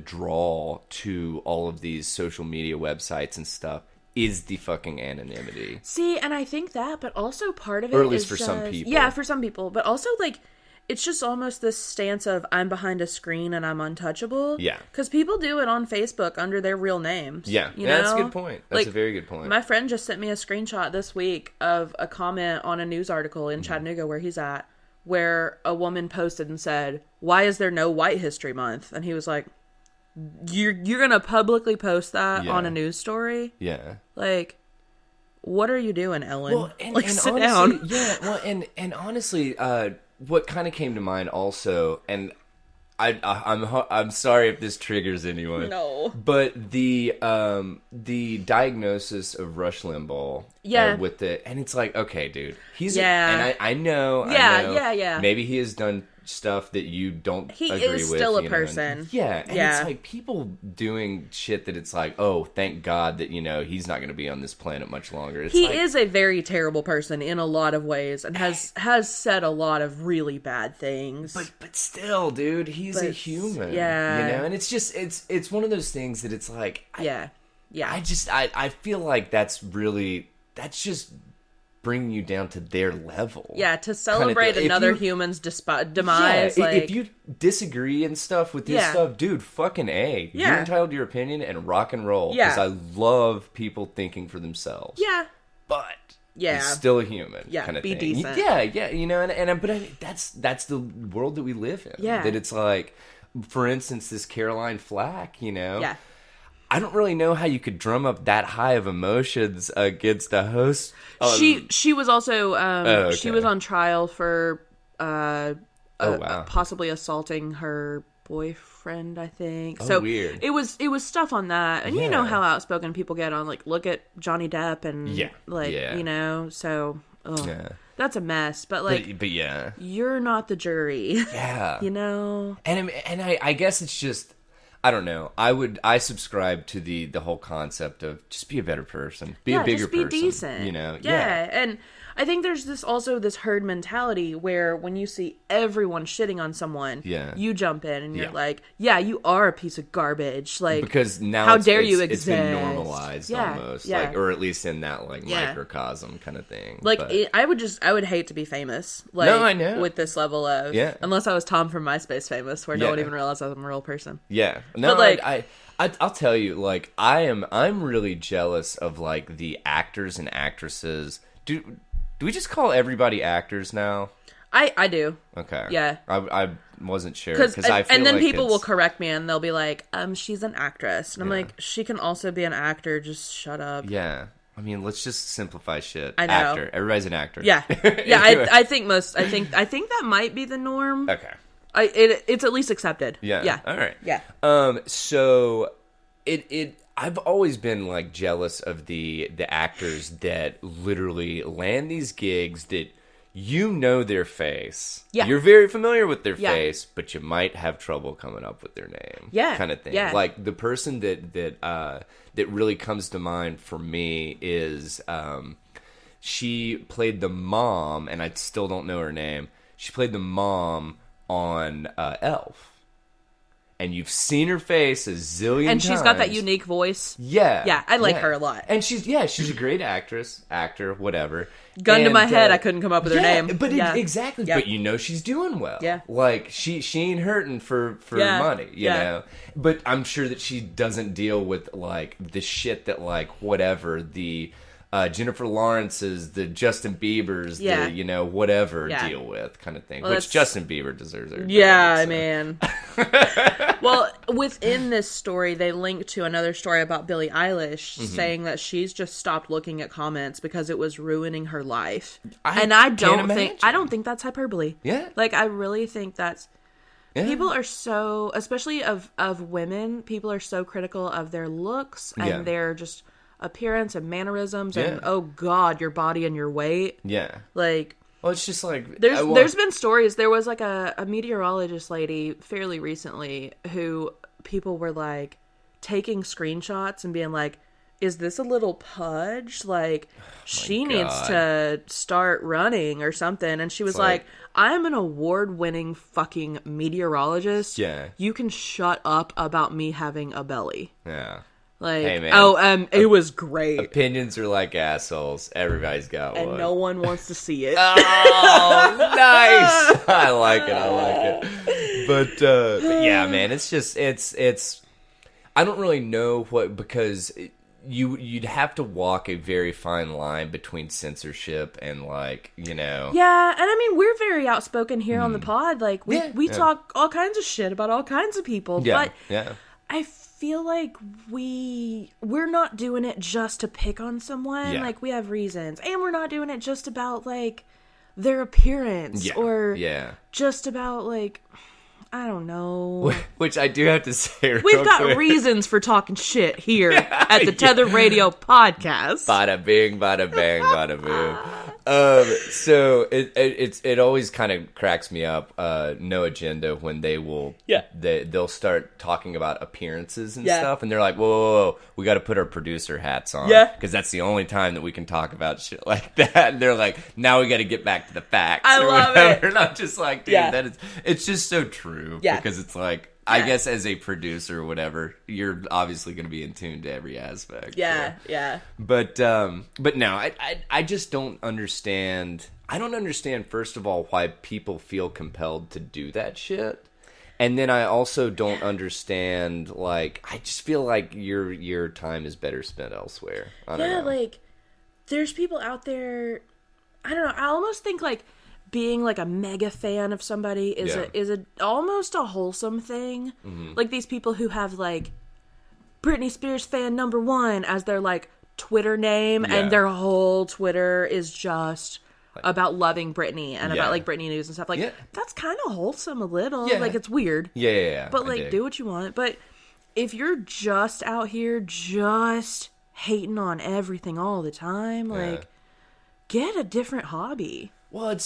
draw to all of these social media websites and stuff is the fucking anonymity. See, and I think that, but also part of it, or at least for some people, yeah, for some people, but also like, it's just almost this stance of I'm behind a screen and I'm untouchable. Yeah. Because people do it on Facebook under their real names. Yeah. You know? That's a good point. That's a very good point. My friend just sent me a screenshot this week of a comment on a news article in Chattanooga where he's at, where a woman posted and said, "Why is there no White History Month?" And he was like, You're going to publicly post that on a news story? Yeah. Like, what are you doing, Ellen? Well, and sit honestly, down. Yeah. Well, and honestly, what kind of came to mind also, and I'm sorry if this triggers anyone. No. But the diagnosis of Rush Limbaugh. With it, and it's like, okay, dude, and I know. Yeah. Maybe he has done stuff that you don't agree with. He is still a person. And it's like people doing shit that it's like, oh, thank God that, he's not going to be on this planet much longer. He is a very terrible person in a lot of ways and has said a lot of really bad things. But still, dude, he's a human. Yeah. And it's just, it's one of those things that it's like, I feel like that's just bringing you down to their level. Yeah, to celebrate another human's demise. Yeah, if you disagree and stuff with this stuff, dude, fucking A. Yeah. You're entitled to your opinion and rock and roll. Yeah. Because I love people thinking for themselves. Yeah. But he's still a human. Yeah, kind of be thing. decent. Yeah, but I mean, that's the world that we live in. Yeah. That it's like, for instance, this Caroline Flack, Yeah. I don't really know how you could drum up that high of emotions against a host. She was also she was on trial for possibly assaulting her boyfriend, I think. So weird. It was stuff on that, and you know how outspoken people get on like, look at Johnny Depp and so that's a mess. But like, but yeah, you're not the jury. Yeah, And I guess it's just, I don't know. I subscribe to the whole concept of just be a better person, be a bigger person, decent, and I think there's this herd mentality where when you see everyone shitting on someone, you jump in and you're like, you are a piece of garbage, like, because now how dare you exist? It's been normalized almost, like, or at least in that like microcosm kind of thing. Like, I would hate to be famous, like, no, I know, with this level of unless I was Tom from MySpace famous, where no one even realized I was a real person. Yeah, no, but like I'll tell you, like, I'm really jealous of like the actors and actresses. Do we just call everybody actors now? I do. Okay. Yeah. I wasn't sure because I feel and then like people will correct me and they'll be like, she's an actress, and I'm like, she can also be an actor. Just shut up. Yeah. I mean, let's just simplify shit. I know. Actor. Everybody's an actor. Yeah. Yeah. Anyway. I think that might be the norm. Okay. It's at least accepted. Yeah. Yeah. All right. Yeah. So I've always been like jealous of the actors that literally land these gigs that you know their face. Yeah. You're very familiar with their Yeah. face, but you might have trouble coming up with their name. Yeah. Kind of thing. Yeah. Like, the person that really comes to mind for me is, she played the mom, and I still don't know her name. She played the mom on Elf. And you've seen her face a zillion times. And she's got that unique voice. Yeah. Yeah, I like her a lot. And she's a great actor, whatever. Gun to my head, I couldn't come up with her name. But exactly. Yeah. But you know she's doing well. Yeah. Like, she ain't hurting for money, you know? But I'm sure that she doesn't deal with, like, the shit that, like, whatever, the... Jennifer Lawrence's, the Justin Bieber's, the, you know, whatever deal with kind of thing. Well, which Justin Bieber deserves everything. Yeah, man. Well, within this story, they link to another story about Billie Eilish saying that she's just stopped looking at comments because it was ruining her life. I don't think that's hyperbole. Yeah. Like, I really think that's... Yeah. People are so, especially of women, people are so critical of their looks and their just... appearance and mannerisms and oh god, your body and your weight. Yeah. Like, well, it's just like there's been stories. There was like a meteorologist lady fairly recently who people were like taking screenshots and being like, is this a little pudge? Like, she needs to start running or something. And she was like, I'm an award-winning fucking meteorologist. Yeah. You can shut up about me having a belly. Yeah. Like, hey, man. It was great. Opinions are like assholes. Everybody's got one. And no one wants to see it. Oh, nice. I like it. But yeah, man, it's just, it's, I don't really know what, because you'd have to walk a very fine line between censorship and, like, you know. Yeah, and I mean, we're very outspoken here on the pod. Like, we talk all kinds of shit about all kinds of people. Yeah, but I feel like we're not doing it just to pick on someone. Like, we have reasons, and we're not doing it just about, like, their appearance or just about, like, I don't know. Which I do have to say, we've got reasons for talking shit here at the Tether Radio podcast. Bada bing, bada bang, bada boom. So it always kind of cracks me up. No Agenda, when they'll start talking about appearances and stuff, and they're like, whoa, we got to put our producer hats on, because that's the only time that we can talk about shit like that. And they're like, now we got to get back to the facts. I love it. And I'm just like, dude, it's just so true, because it's like, I guess as a producer or whatever, you're obviously going to be in tune to every aspect. Yeah, so. yeah. But no, I just don't understand. I don't understand, first of all, why people feel compelled to do that shit. And then I also don't understand, like, I just feel like your time is better spent elsewhere. I don't know. Like, there's people out there, I don't know, I almost think, like, being like a mega fan of somebody is a almost a wholesome thing. Mm-hmm. Like, these people who have, like, Britney Spears fan #1 as their, like, Twitter name, and their whole Twitter is just about loving Britney and about, like, Britney news and stuff. Like, that's kind of wholesome a little. Like, it's weird. Yeah. But, like, do what you want. But if you're just out here just hating on everything all the time, like, get a different hobby. Well,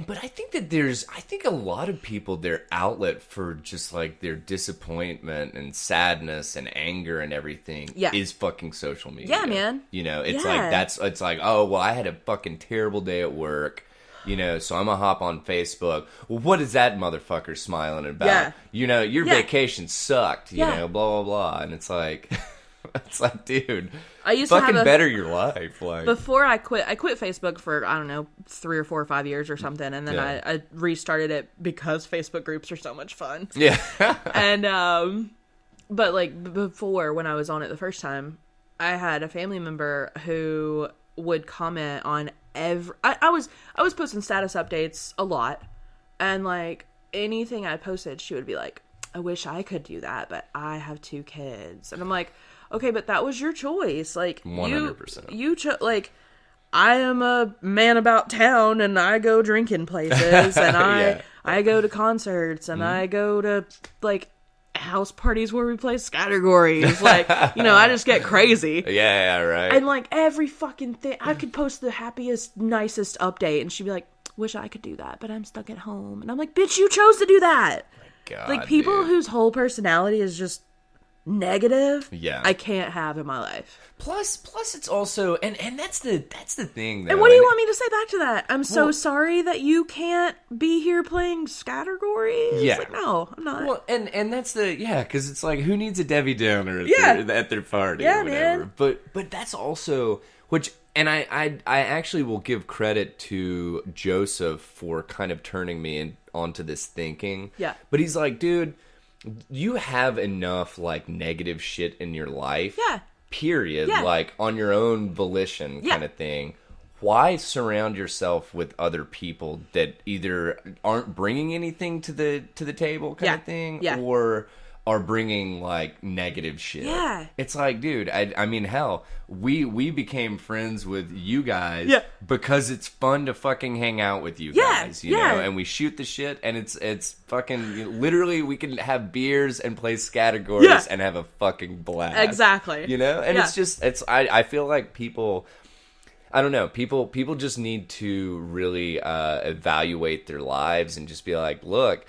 but I think that I think a lot of people, their outlet for just, like, their disappointment and sadness and anger and everything is fucking social media. Yeah, man. You know, it's it's like, oh, well, I had a fucking terrible day at work, you know, so I'm gonna hop on Facebook. Well, what is that motherfucker smiling about? Yeah. You know, your vacation sucked, you know, blah, blah, blah. And it's like... It's like, dude, I used fucking to have better your life. Like, before I quit Facebook for, I don't know, 3 or 4 or 5 years or something, and then I restarted it because Facebook groups are so much fun. Yeah. And but, like, before, when I was on it the first time, I had a family member who would comment on I was posting status updates a lot, and, like, anything I posted, she would be like, I wish I could do that, but I have 2 kids. And I'm like, okay, but that was your choice. Like, 100%. You like, I am a man about town, and I go drinking places, and I go to concerts, and I go to, like, house parties where we play categories. Like, you know, I just get crazy. Yeah, right. And, like, every fucking thing, I could post the happiest, nicest update, and she'd be like, wish I could do that, but I'm stuck at home. And I'm like, bitch, you chose to do that. God, like, people dude. whose whole personality is just negative, Yeah. I can't have in my life. Plus it's also, and that's the thing, though. And what do you want me to say back to that? I'm so sorry that you can't be here playing categories. Yeah. Like, no, I'm not. Well, and that's because it's like, who needs a Debbie Downer at their party or whatever? Man. But that's also, and I actually will give credit to Joseph for kind of turning me onto this thinking. Yeah. But he's like, dude, you have enough, like, negative shit in your life. Yeah. Period. Yeah. Like, on your own volition kind of thing. Why surround yourself with other people that either aren't bringing anything to the table kind of thing, or are bringing, like, negative shit? Yeah. It's like, dude, I mean, hell, we became friends with you guys because it's fun to fucking hang out with you guys, you know? And we shoot the shit, and it's fucking, literally, we can have beers and play categories and have a fucking blast. Exactly. You know? And it's just, I feel like people... I don't know. People just need to really evaluate their lives and just be like, look,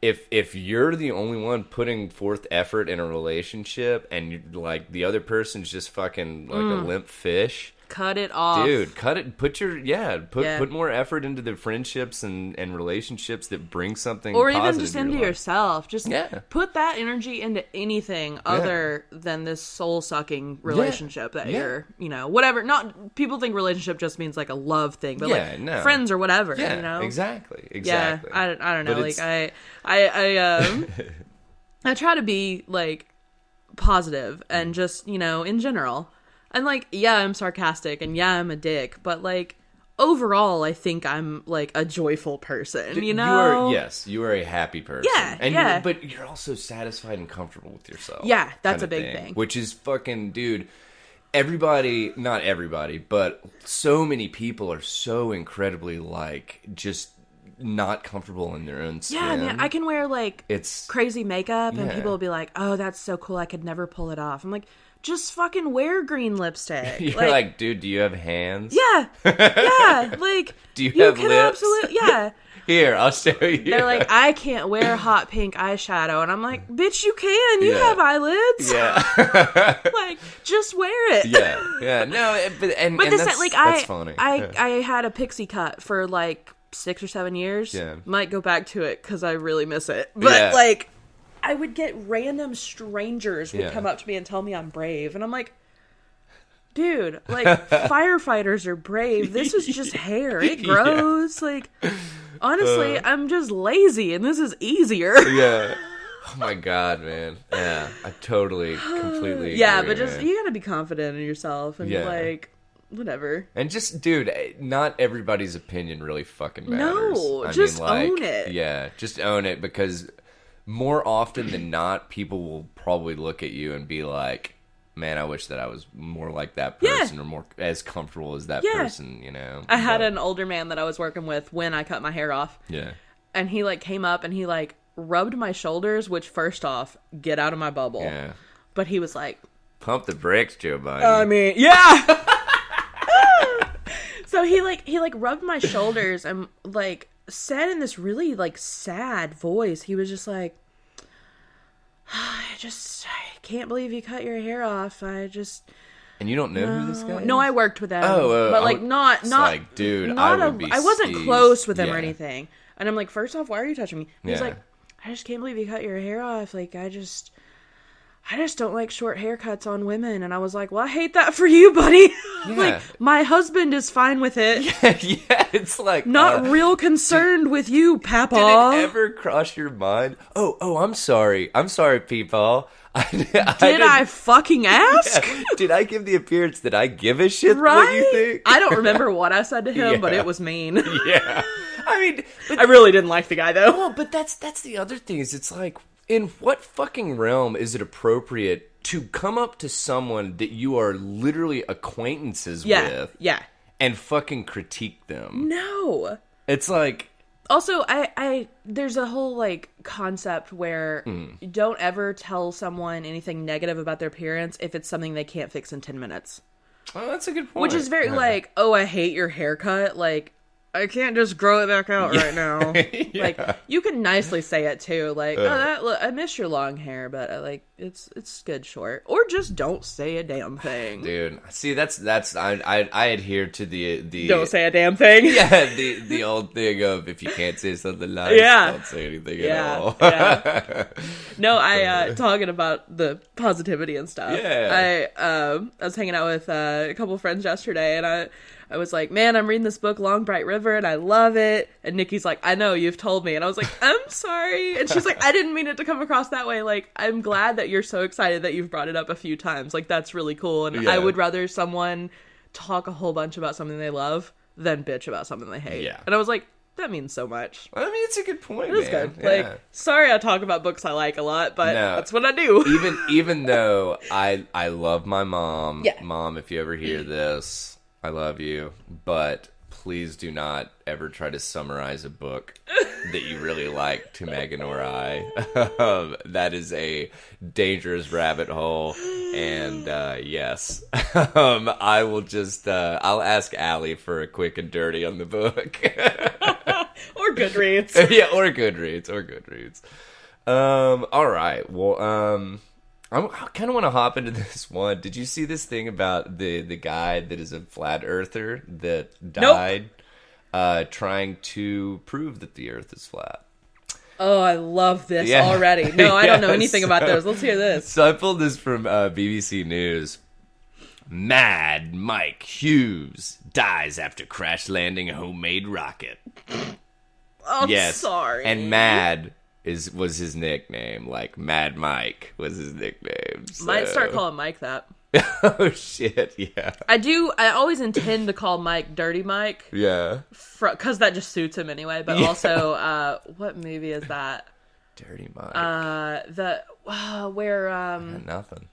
if you're the only one putting forth effort in a relationship and you, like, the other person's just fucking like a limp fish, cut it off, dude. Cut it. Put more effort into the friendships and relationships that bring something, or positive even just into your life. yourself. Just put that energy into anything other than this soul sucking relationship that you're, whatever. Not people think relationship just means like a love thing, but like friends or whatever. Yeah, you know, exactly. Yeah, I don't know. But like I try to be like positive and just in general. And, like, I'm sarcastic, and I'm a dick, but, like, overall, I think I'm, like, a joyful person, you know? You are a happy person. Yeah, but you're also satisfied and comfortable with yourself. Yeah, that's a big thing. Which is fucking, dude, not everybody, but so many people are so incredibly, like, just not comfortable in their own skin. Yeah, man, I can wear, like, it's crazy makeup, and people will be like, oh, that's so cool, I could never pull it off. I'm like... Just fucking wear green lipstick. You're like, dude, do you have hands? Yeah. Yeah. Like, do you have lips? Absolutely, yeah. Here, I'll show you. They're like, I can't wear hot pink eyeshadow. And I'm like, bitch, you can. You have eyelids. Yeah. Like, just wear it. Yeah. No, but this, that's, like, that's funny. I had a pixie cut for, like, 6 or 7 years. Yeah. Might go back to it because I really miss it. But, like... I would get random strangers would come up to me and tell me I'm brave. And I'm like, dude, like, firefighters are brave. This is just hair. It grows. Like, honestly, I'm just lazy and this is easier. Yeah. Oh my God, man. Yeah. I totally, completely agree, but just, man. You gotta be confident in yourself and, like... Whatever. And just, dude, not everybody's opinion really fucking matters. No, just own it. Yeah, just own it because... More often than not, people will probably look at you and be like, man, I wish that I was more like that person or more as comfortable as that person, you know? I had an older man that I was working with when I cut my hair off. Yeah. And he, like, came up and he, like, rubbed my shoulders, which, first off, get out of my bubble. Yeah. But he was like... Pump the brakes, Joe Biden. I mean, yeah! So he rubbed my shoulders and, like... said in this really, like, sad voice, he was just like, I can't believe you cut your hair off. And you don't know who this guy is? No, I worked with him. But, like, not like, dude, not I wasn't close with him or Yeah. anything. And I'm like, first off, why are you touching me? He's like, I just can't believe you cut your hair off. Like, I just don't like short haircuts on women. And I was like, well, I hate that for you, buddy. Yeah. Like, my husband is fine with it. Yeah, it's like... Not real concerned with you, Papa. Did it ever cross your mind? Oh, I'm sorry. I'm sorry, people. Did I fucking ask? Yeah. Did I give the appearance that I give a shit right? what you think? I don't remember what I said to him, but it was mean. Yeah. I mean... I really didn't like the guy, though. Well, but that's the other thing is it's like... In what fucking realm is it appropriate to come up to someone that you are literally acquaintances with and fucking critique them? No. It's like... Also, I there's a whole, like, concept where you don't ever tell someone anything negative about their appearance if it's something they can't fix in 10 minutes. Oh, that's a good point. Which is very, like, oh, I hate your haircut. Like, I can't just grow it back out right now. Yeah. Like, you can nicely say it too. Like, I miss your long hair, but it's good short. Or just don't say a damn thing. Dude, see, I adhere to the Don't say a damn thing. Yeah, the old thing of if you can't say something nice, don't say anything at all. Yeah. No, talking about the positivity and stuff. Yeah. I was hanging out with a couple friends yesterday, and I was like, man, I'm reading this book, Long Bright River, and I love it. And Nikki's like, I know, you've told me. And I was like, I'm sorry. And she's like, I didn't mean it to come across that way. Like, I'm glad that you're so excited that you've brought it up a few times. Like, that's really cool. And I would rather someone talk a whole bunch about something they love than bitch about something they hate. Yeah. And I was like, that means so much. I mean, it's a good point, It is good. Yeah. Like, sorry I talk about books I like a lot, but that's what I do. even though I love my mom. Yeah. Mom, if you ever hear this, I love you, but please do not ever try to summarize a book that you really like to Megan or I. That is a dangerous rabbit hole, and yes. I will just, I'll ask Allie for a quick and dirty on the book. Or Goodreads. Yeah, or Goodreads. All right, well, I kind of want to hop into this one. Did you see this thing about the guy that is a flat earther that died trying to prove that the earth is flat? Oh, I love this already. No, I don't know anything about those. Let's hear this. So I pulled this from BBC News. Mad Mike Hughes dies after crash landing a homemade rocket. Oh, yes. Sorry. And Mad was his nickname. Like, Mad Mike was his nickname. So. Might start calling Mike that. Oh, shit, yeah. I always intend to call Mike Dirty Mike. Yeah. Because that just suits him anyway. But also, what movie is that? Dirty Mike. Where, nothing.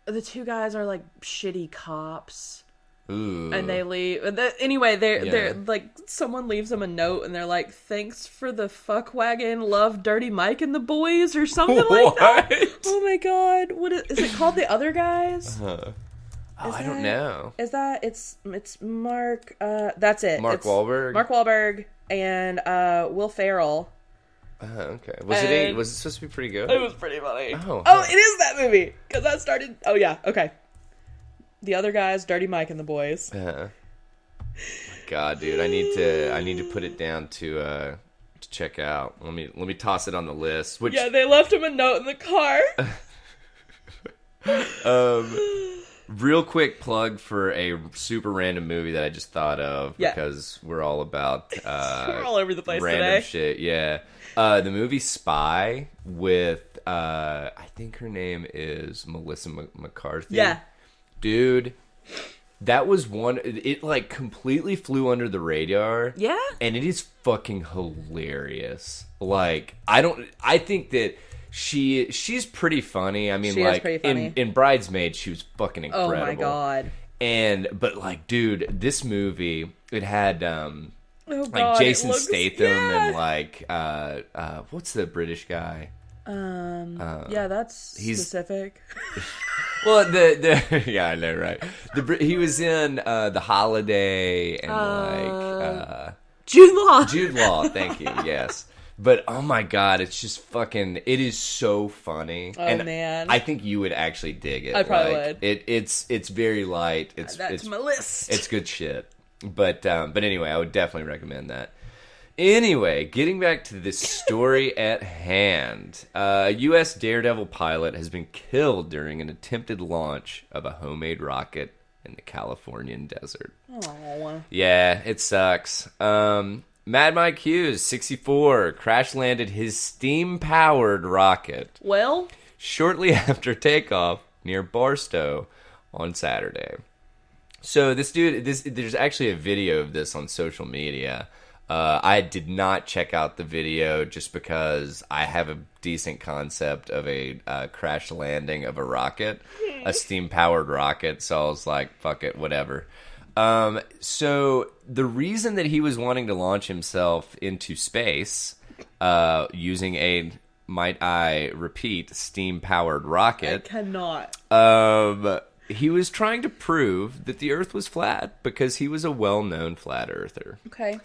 The two guys are, like, shitty cops. Ooh. And they leave. Anyway, they're like, someone leaves them a note, and they're like, "Thanks for the fuck wagon, love Dirty Mike and the boys," or something like that. Oh my god, what is it called? The Other Guys? I don't know. Is that it's Mark? That's it. Mark Wahlberg. Mark Wahlberg and Will Ferrell. Okay. Was it supposed to be pretty good? It was pretty funny. Oh, it is that movie because that started. Oh yeah. Okay. The Other Guys, Dirty Mike and the boys. My God, dude, I need to put it down to check out. Let me toss it on the list. Which... Yeah, they left him a note in the car. Real quick plug for a super random movie that I just thought of because we're all about we're all over the place random today. Shit. Yeah, the movie Spy with I think her name is Melissa McCarthy. Yeah. Dude, that was one. It like completely flew under the radar. Yeah, and it is fucking hilarious. Like, I think that she's pretty funny. I mean, she like in Bridesmaids, she was fucking incredible. Oh my god! But like, dude, this movie it had Jason Statham and like what's the British guy? Yeah, that's specific. Well, yeah, I know, right? He was in The Holiday and Jude Law. Jude Law, thank you. Yes, but oh my god, it's just fucking. It is so funny. Oh and man, I think you would actually dig it. I probably would. It's very light. That's my list. It's good shit. But anyway, I would definitely recommend that. Anyway, getting back to this story at hand. A U.S. Daredevil pilot has been killed during an attempted launch of a homemade rocket in the Californian desert. Oh. Yeah, it sucks. Mad Mike Hughes, 64, crash-landed his steam-powered rocket. Well? Shortly after takeoff near Barstow on Saturday. So this dude, there's actually a video of this on social media. I did not check out the video just because I have a decent concept of a crash landing of a rocket, a steam-powered rocket, so I was like, fuck it, whatever. So the reason that he was wanting to launch himself into space using a, might I repeat, steam-powered rocket... I cannot. He was trying to prove that the Earth was flat because he was a well-known flat earther. Okay.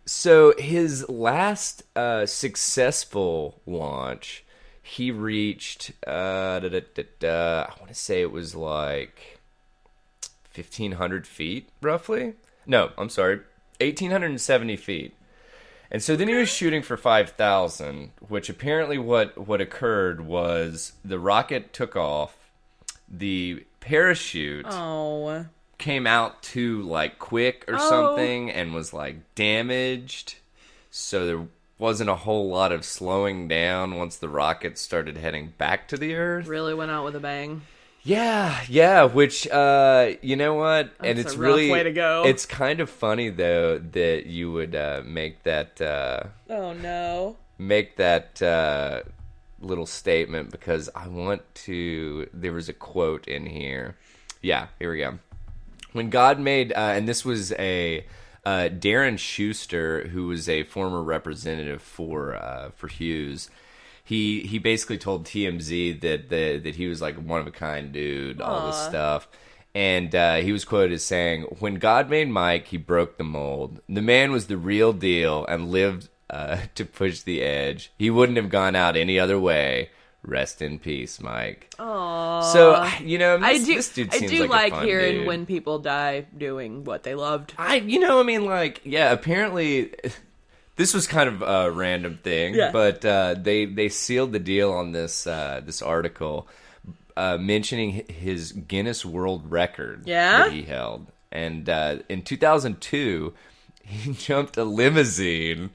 So his last successful launch, he reached, I want to say it was like 1,500 feet, roughly. No, I'm sorry, 1,870 feet. And so then he was shooting for 5,000, which apparently what occurred was the rocket took off, the parachute came out too like quick or something and was like damaged, so there wasn't a whole lot of slowing down once the rocket started heading back to the Earth. Really went out with a bang. Yeah, which, you know what? That's and it's a rough really, way to go. It's kind of funny, though, that you would make that, oh, no. Make that little statement, because I want to, there was a quote in here. Yeah, here we go. When God made, and this was a Darren Schuster, who was a former representative for Hughes. He basically told TMZ that he was like one of a kind dude, all this stuff. And he was quoted as saying, "When God made Mike, he broke the mold. The man was the real deal and lived to push the edge. He wouldn't have gone out any other way. Rest in peace, Mike." Aww. So, you know, this dude seems I do like a fun hearing dude. when people die doing what they loved. Apparently... This was kind of a random thing, but they sealed the deal on this article, mentioning his Guinness World Record that he held. And in 2002, he jumped a limousine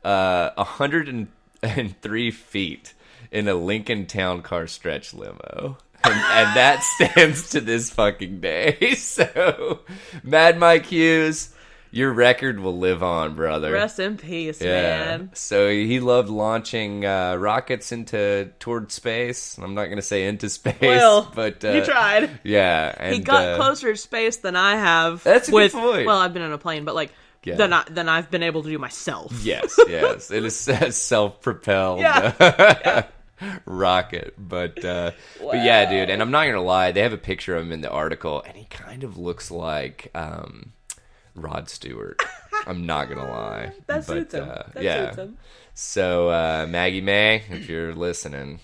103 feet in a Lincoln Town Car Stretch limo. And that stands to this fucking day. So, Mad Mike Hughes... Your record will live on, brother. Rest in peace, man. So he loved launching rockets toward space. I'm not going to say into space, but he tried. Yeah, and he got closer to space than I have. That's a good point. Well, I've been on a plane, but than I've been able to do myself. Yes. It is a self-propelled rocket, but yeah, dude. And I'm not going to lie, they have a picture of him in the article, and he kind of looks like Rod Stewart. I'm not gonna lie. That suits him. Suits him. So Maggie May, if you're listening,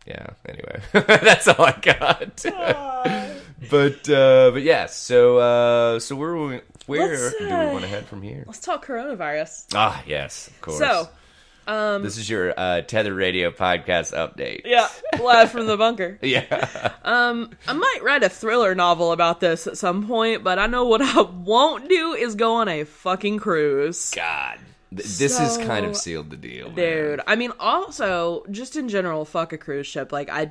anyway, that's all I got. but yeah, so where do we want to head from here? Let's talk coronavirus. Ah, yes, of course. So this is your Tether Radio podcast update. Yeah, live from the bunker. Yeah. I might write a thriller novel about this at some point, but I know what I won't do is go on a fucking cruise. God. This has kind of sealed the deal, dude. Man. I mean, also, just in general, fuck a cruise ship. Like, I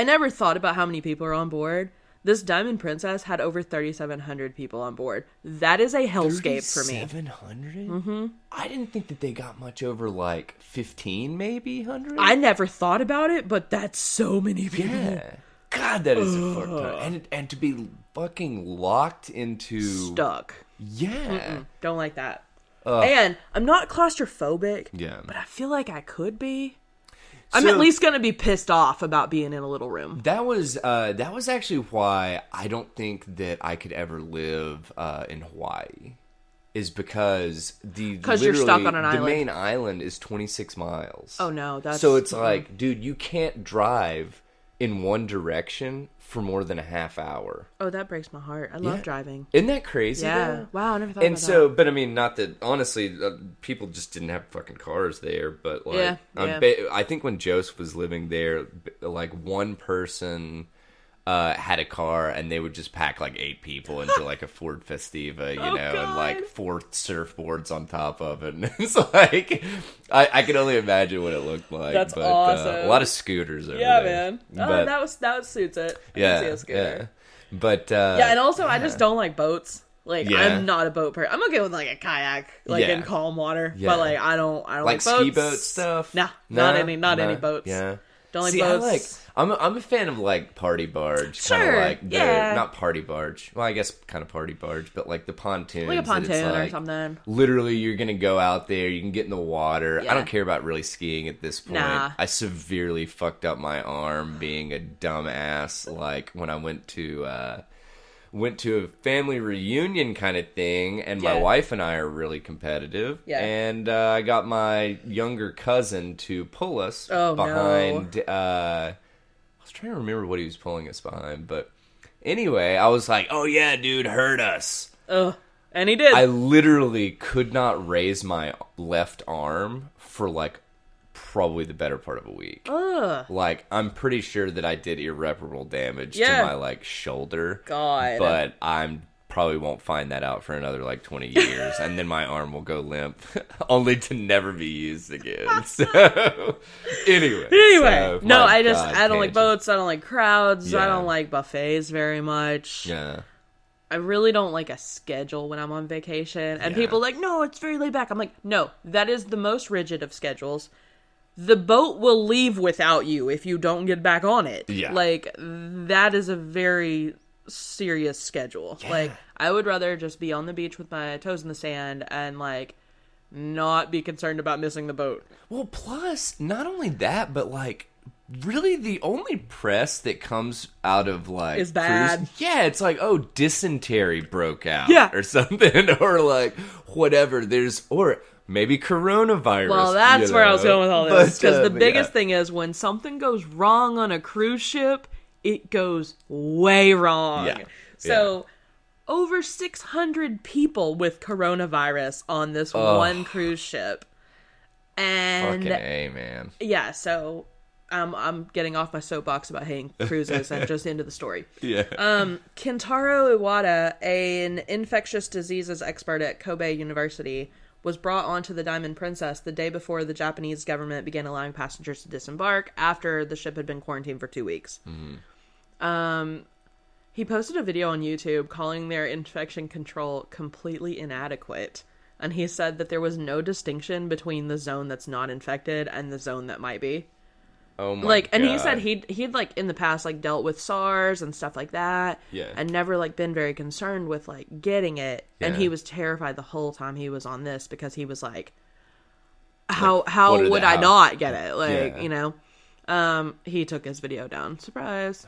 never thought about how many people are on board. This Diamond Princess had over 3,700 people on board. That is a hellscape for me. 3,700? Mm-hmm. I didn't think that they got much over, 15, maybe, 100? I never thought about it, but that's so many people. Yeah. God, that is a fuck ton. And to be fucking locked into... Stuck. Yeah. Mm-mm. Don't like that. And I'm not claustrophobic, but I feel like I could be. I'm at least going to be pissed off about being in a little room. That was actually why I don't think that I could ever live in Hawaii. Is because you're stuck on an island. The main island is 26 miles. Oh no, that's so it's like, dude, you can't drive in one direction for more than a half hour. Oh, that breaks my heart. I love driving. Isn't that crazy? Yeah. Though? Wow, I never thought about that. But I mean, not that, honestly, people just didn't have fucking cars there, but I think when Joseph was living there, one person had a car, and they would just pack 8 people into a Ford Festiva, and 4 surfboards on top of it. And it's I can only imagine what it looked like. That's awesome. A lot of scooters over there. Yeah, man. That suits it. I can see a scooter. Yeah. But and also I just don't like boats. I'm not a boat person. I'm okay with a kayak, in calm water. Yeah. But I don't like boats. Ski boat stuff. Nah, not any boats. Yeah. Don't like See, boats. I'm a fan of like party barge, Sure, kind of like yeah. not party barge. Well, I guess kind of party barge, but like the pontoons. Like a that it's pontoon or like, something. Literally, you're gonna go out there. You can get in the water. Yeah. I don't care about really skiing at this point. Nah. I severely fucked up my arm being a dumbass. Like when I went to a family reunion kind of thing, and my Yeah. wife and I are really competitive. Yeah. And I got my younger cousin to pull us No. behind. I was trying to remember what he was pulling us behind, but anyway, I was like, "Oh yeah, dude, hurt us." Ugh. And he did. I literally could not raise my left arm for like probably the better part of a week. Ugh. Like, I'm pretty sure that I did irreparable damage to Yeah. my like shoulder. God. But I'm probably won't find that out for another like 20 years, and then my arm will go limp, only to never be used again. So anyway, so, no, my I God, don't like tangent. boats. I don't like crowds. I Yeah. don't like buffets very much. Yeah. I really don't like a schedule when I'm on vacation. And Yeah. people are like, no, it's very laid back. I'm like, no, that is the most rigid of schedules. The boat will leave without you if you don't get back on it. Yeah. Like, that is a very serious schedule. Yeah. Like, I would rather just be on the beach with my toes in the sand and, like, not be concerned about missing the boat. Well, plus, not only that, but like, really the only press that comes out of like Is bad. Yeah, it's like, oh, dysentery broke out, Yeah. or something, or like whatever. Or maybe coronavirus. Well, that's where I was going with all this. Because the biggest yeah. thing is when something goes wrong on a cruise ship, it goes way wrong. Yeah. So, over 600 people with coronavirus on this one cruise ship. And, Fucking A, man. yeah, so I'm getting off my soapbox about hating cruises and just into the story. Yeah. Kentaro Iwata, an infectious diseases expert at Kobe University, was brought onto the Diamond Princess the day before the Japanese government began allowing passengers to disembark after the ship had been quarantined for 2 weeks. He posted a video on YouTube calling their infection control completely inadequate. And he said that there was no distinction between the zone that's not infected and the zone that might be. Oh my Like, and he God. said he'd like in the past like dealt with SARS and stuff like that. Yeah. And never like been very concerned with like getting it. And Yeah. he was terrified the whole time he was on this because he was like, how what would are I the- not get it? Like, Yeah. you know. He took his video down. Surprise.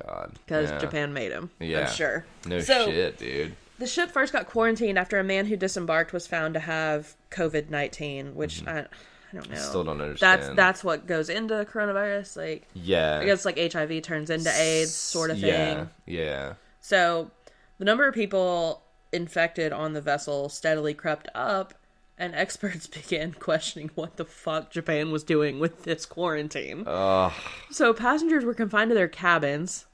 God. Because Yeah. Japan made him. Yeah. I'm sure. No So, shit, dude. the ship first got quarantined after a man who disembarked was found to have COVID-19, which I don't know. Still don't understand. That's what goes into coronavirus. Like, Yeah. I guess like HIV turns into AIDS sort of thing. Yeah. So the number of people infected on the vessel steadily crept up, and experts began questioning what the fuck Japan was doing with this quarantine. Oh. So passengers were confined to their cabins,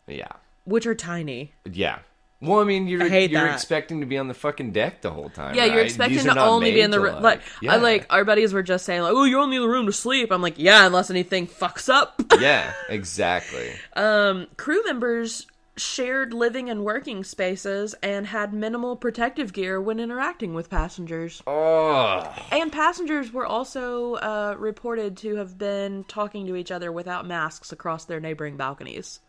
Yeah. which are tiny. Yeah. Well, I mean, you're hate that. expecting to be on the fucking deck the whole time. Yeah, you're right? expecting These are to not only be made in the to, room. Like, yeah. our buddies were just saying, like, oh, you're only in the room to sleep. I'm like, yeah, unless anything fucks up. Yeah, exactly. Crew members shared living and working spaces and had minimal protective gear when interacting with passengers. Oh, And passengers were also reported to have been talking to each other without masks across their neighboring balconies.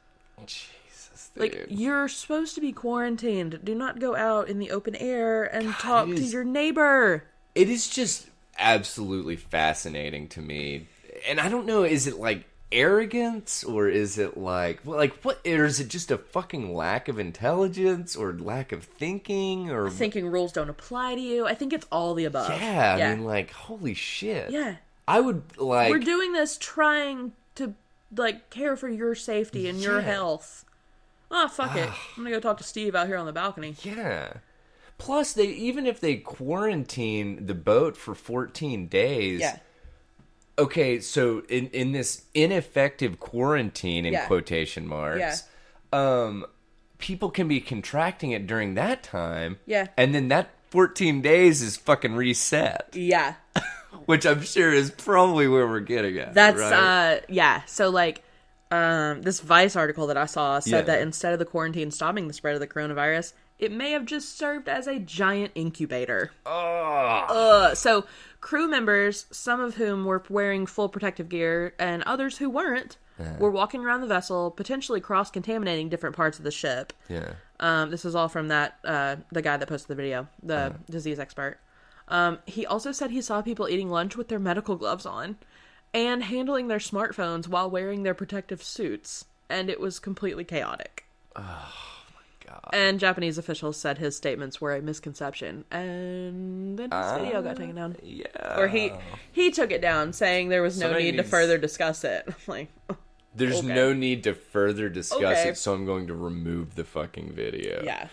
Jesus, dude. Like, you're supposed to be quarantined. Do not go out in the open air and talk to is- your neighbor. It is just absolutely fascinating to me. And I don't know, is it like arrogance or is it like what, or is it just a fucking lack of intelligence or lack of thinking or Thinking rules don't apply to you. I think it's all the above. yeah, I mean, like, holy shit. Yeah. I would like We're doing this trying to, like, care for your safety and your Yeah. health. Oh, fuck it. I'm gonna go talk to Steve out here on the balcony. yeah. Plus, even if they quarantine the boat for 14 days, Yeah. okay, so in this ineffective quarantine in Yeah. quotation marks, people can be contracting it during that time. Yeah. And then that 14 days is fucking reset, Yeah. which I'm sure is probably where we're getting at. That's, right? yeah. So, like, this Vice article that I saw said Yeah. that instead of the quarantine stopping the spread of the coronavirus, it may have just served as a giant incubator. Oh. So crew members, some of whom were wearing full protective gear and others who weren't, were walking around the vessel, potentially cross-contaminating different parts of the ship. Yeah. This is all from that the guy that posted the video, the disease expert. He also said he saw people eating lunch with their medical gloves on and handling their smartphones while wearing their protective suits, and it was completely chaotic. Oh my god. And Japanese officials said his statements were a misconception, and then his video got taken down. Yeah. Or he took it down, saying there was no need to further discuss it. I'm like, there's okay. no need to further discuss Okay. it, so I'm going to remove the fucking video. Yeah.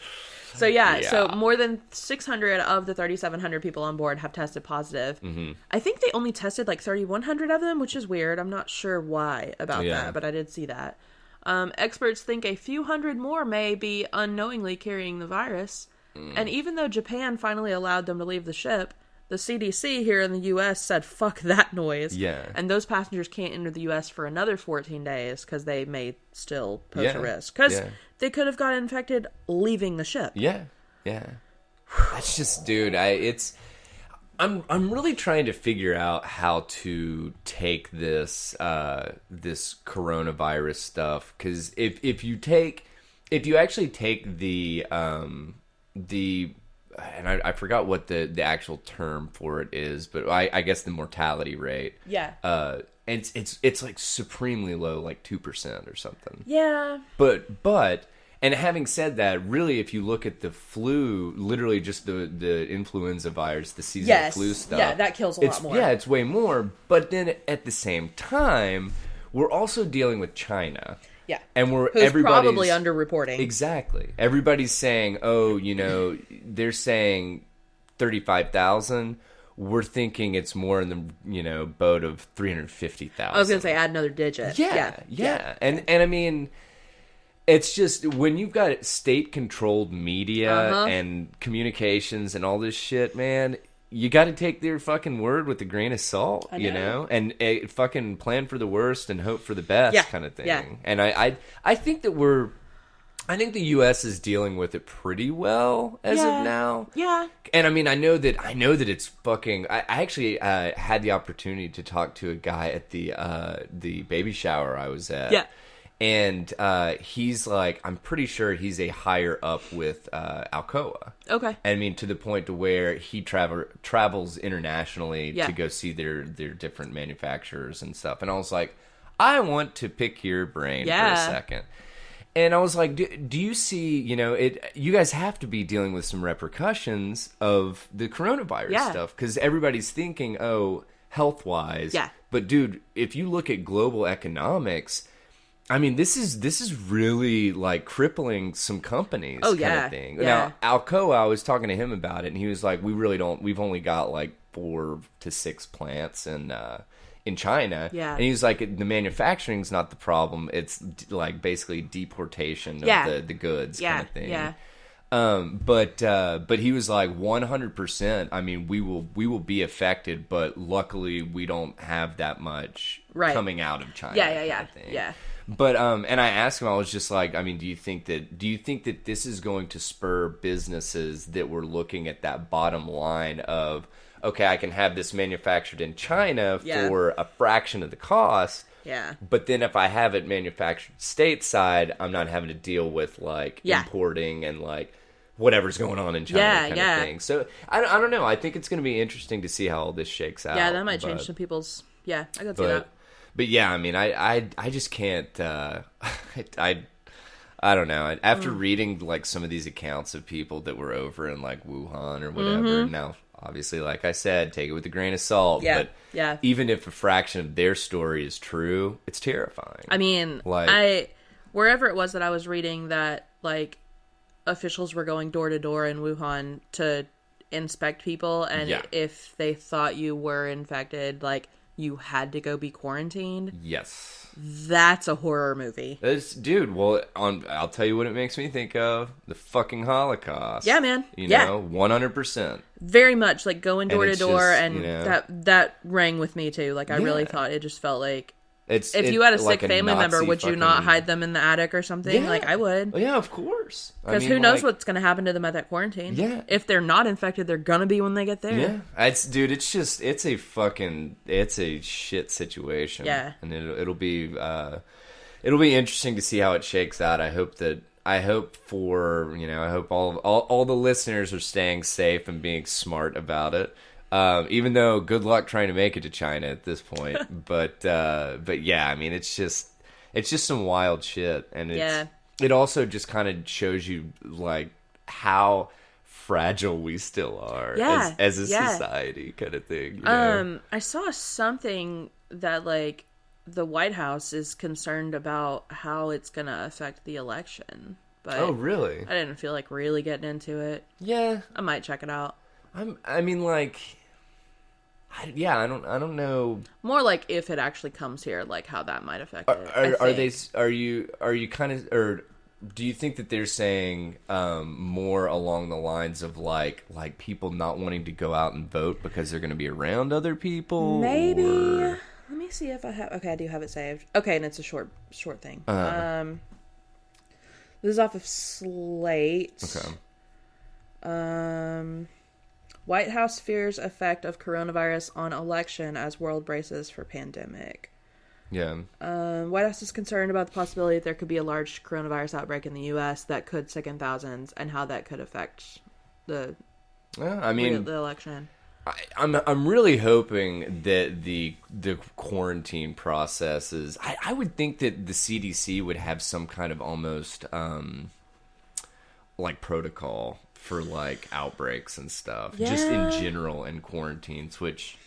So more than 600 of the 3,700 people on board have tested positive. Mm-hmm. I think they only tested like 3,100 of them, which is weird. I'm not sure why about that, but I did see that. Experts think a few hundred more may be unknowingly carrying the virus. And even though Japan finally allowed them to leave the ship, the CDC here in the U.S. said, fuck that noise. Yeah. And those passengers can't enter the U.S. for another 14 days because they may still pose a risk. Because they could have got infected leaving the ship. Yeah. Yeah. That's just, dude, I'm really trying to figure out how to take this this coronavirus stuff, because if you actually take the and I forgot what the actual term for it is, but I guess the mortality rate. Yeah. And it's like supremely low, like 2% or something. Yeah. But and having said that, really, if you look at the flu, literally just the influenza virus, the seasonal flu stuff. Yeah, that kills a lot more. Yeah, it's way more. But then at the same time, we're also dealing with China. Yeah. And who's probably underreporting. Exactly. Everybody's saying, they're saying 35,000. We're thinking it's more in the, boat of 350,000. I was going to say add another digit. Yeah. And I mean, it's just when you've got state-controlled media and communications and all this shit, man, you got to take their fucking word with a grain of salt, and fucking plan for the worst and hope for the best kind of thing. Yeah. And I think that I think the U.S. is dealing with it pretty well as of now. Yeah. And I mean, I know that it's fucking. I actually had the opportunity to talk to a guy at the baby shower I was at. Yeah. And he's like, I'm pretty sure he's a higher up with Alcoa. Okay. I mean, to the point to where he travels internationally to go see their different manufacturers and stuff. And I was like, I want to pick your brain for a second. And I was like, do you see, you guys have to be dealing with some repercussions of the coronavirus stuff. Because everybody's thinking, health-wise. Yeah. But, dude, if you look at global economics, I mean, this is really, like, crippling some companies kind of thing. Yeah. Now, Alcoa, I was talking to him about it, and he was like, we've only got, like, 4 to 6 plants in China. Yeah. And he was like, the manufacturing's not the problem. It's like basically deportation of the goods kind of thing. Yeah. But he was like 100%. I mean, we will be affected, but luckily we don't have that much coming out of China. Yeah. But and I asked him, I was just like, I mean, do you think that this is going to spur businesses that were looking at that bottom line of, okay, I can have this manufactured in China for a fraction of the cost. Yeah. But then if I have it manufactured stateside, I'm not having to deal with like importing and like whatever's going on in China kind of thing. So I don't know. I think it's going to be interesting to see how all this shakes out. Yeah, that might change some people's. Yeah, I could see that. But yeah, I mean, I just can't. I don't know. After reading like some of these accounts of people that were over in like Wuhan or whatever, now obviously, like I said, take it with a grain of salt. Yeah, but even if a fraction of their story is true, it's terrifying. I mean, like, wherever it was that I was reading that like officials were going door to door in Wuhan to inspect people, and if they thought you were infected, like, you had to go be quarantined. Yes. That's a horror movie. Dude, well, I'll tell you what it makes me think of. The fucking Holocaust. Yeah, man. You know, 100%. Very much, like, going door to door, and that rang with me, too. Like, I really thought it just felt like If you had a like sick family member, Nazi would you not fucking- hide them in the attic or something? Yeah. Like, I would. Yeah, of course. Because who knows what's going to happen to them at that quarantine. Yeah. If they're not infected, they're going to be when they get there. Yeah, it's a shit situation. Yeah. And it'll be interesting to see how it shakes out. I hope all the listeners are staying safe and being smart about it. Even though good luck trying to make it to China at this point. but yeah, I mean, it's just some wild shit. And it also just kind of shows you like how fragile we still are as a society kind of thing. You know? I saw something that like the White House is concerned about how it's going to affect the election. But oh, really? I didn't feel like really getting into it. Yeah. I might check it out. I don't know. More like if it actually comes here, like how that might affect it. Are you kind of, or do you think that they're saying more along the lines of like people not wanting to go out and vote because they're going to be around other people? Maybe. Or... Let me see if I have. Okay, I do have it saved. Okay, and it's a short thing. This is off of Slate. Okay. White House fears effect of coronavirus on election as world braces for pandemic. Yeah. White House is concerned about the possibility that there could be a large coronavirus outbreak in the U.S. that could sicken thousands, and how that could affect the election. I'm really hoping that the quarantine process is. I would think that the CDC would have some kind of almost like protocol for like outbreaks and stuff, just in general in quarantines, which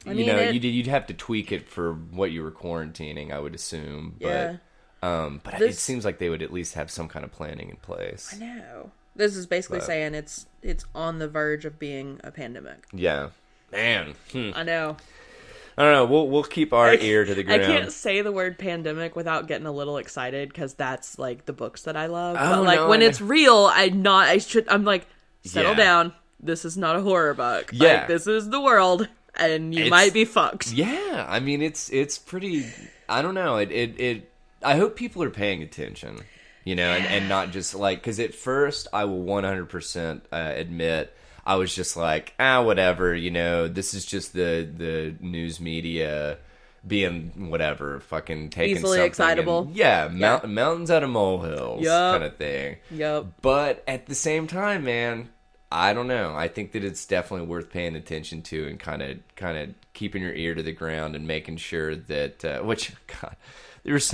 you'd have to tweak it for what you were quarantining, I would assume. Yeah. But it seems like they would at least have some kind of planning in place. I know. This is basically saying it's on the verge of being a pandemic. Yeah. Man. I know. I don't know. We'll keep our ear to the ground. I can't say the word pandemic without getting a little excited because that's like the books that I love. Oh, but like when it's real, I'm like, settle down. This is not a horror book. Yeah. Like, this is the world, and you might be fucked. Yeah. I mean, it's pretty. I don't know. I hope people are paying attention. You know, and not just like, because at first I will 100% admit I was just like, whatever, you know, this is just the news media being whatever, fucking taking easily something. excitable. And, mountains out of molehills kind of thing. Yep. But at the same time, man, I don't know. I think that it's definitely worth paying attention to and kind of keeping your ear to the ground and making sure that, God... There was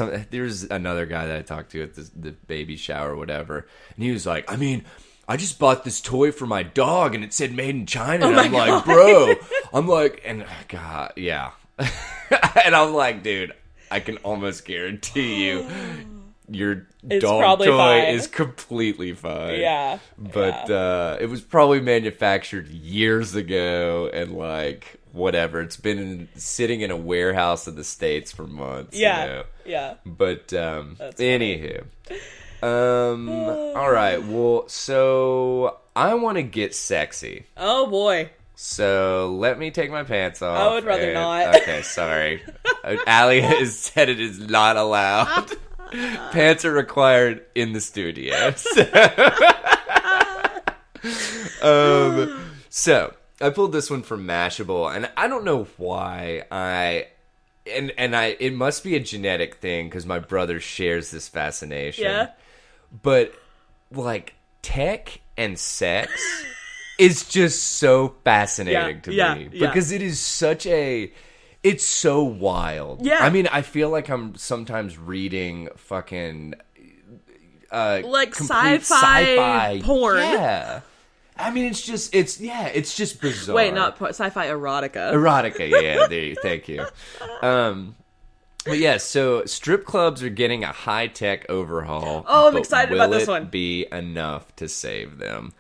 another guy that I talked to at the baby shower or whatever, and he was like, I mean, I just bought this toy for my dog, and it said made in China, and I'm like, bro, God, yeah. And I'm like, dude, I can almost guarantee you your dog toy fine. is completely fine. Yeah. But it was probably manufactured years ago, and like... whatever, it's been sitting in a warehouse in the States for months. Yeah, you know? Yeah. But anywho, all right. Well, so I want to get sexy. Oh boy. So let me take my pants off. I would rather not. Okay, sorry. Allie has said it is not allowed. Pants are required in the studio. So I pulled this one from Mashable, and I don't know why it must be a genetic thing because my brother shares this fascination. Yeah. But like tech and sex is just so fascinating to me because it is it's so wild. Yeah. I mean, I feel like I'm sometimes reading fucking like sci-fi porn. Yeah. I mean, it's just bizarre. Wait, not sci-fi erotica. Erotica, thank you. But yeah, so strip clubs are getting a high-tech overhaul. Oh, I'm excited about this one. Will it be enough to save them?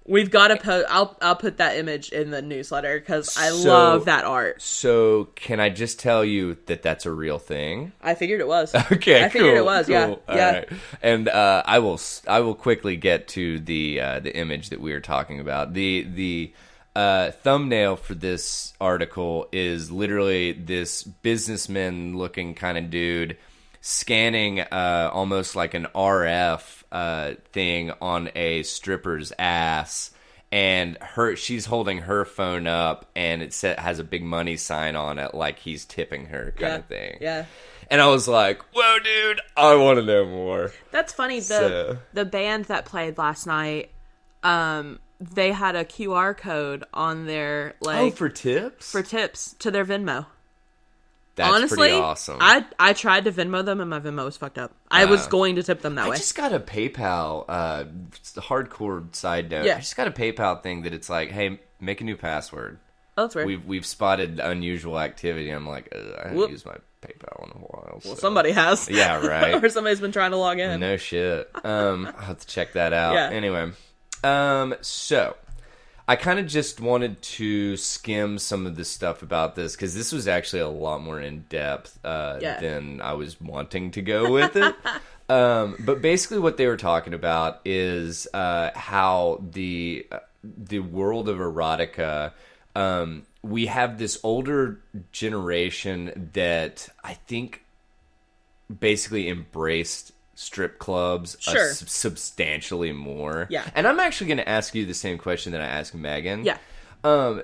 We've got to post. I'll put that image in the newsletter because I love that art. So, can I just tell you that that's a real thing? I figured it was. Okay, I figured it was. Cool. Yeah, All right. And I will quickly get to the image that we were talking about. The thumbnail for this article is literally this businessman-looking kind of dude scanning almost like an RF thing on a stripper's ass, and she's holding her phone up, and it has a big money sign on it, like he's tipping her kind of thing. Yeah. And I was like, whoa, dude, I want to know more. That's funny. The band that played last night, they had a QR code on their, like... Oh, for tips? For tips to their Venmo. That's honestly pretty awesome. I tried to Venmo them, and my Venmo was fucked up. I was going to tip them that way. I just got a PayPal, hardcore side note. Yeah. I just got a PayPal thing that it's like, hey, make a new password. Oh, that's weird. We've spotted unusual activity. I'm like, I haven't used my PayPal in a while. Well, somebody has. Yeah, right. Or somebody's been trying to log in. No shit. I'll have to check that out. Yeah. Anyway, so I kind of just wanted to skim some of the stuff about this because this was actually a lot more in depth than I was wanting to go with it. But basically, what they were talking about is how the world of erotica. We have this older generation that I think basically embraced strip clubs substantially more. Yeah. And I'm actually going to ask you the same question that I asked Megan. Yeah.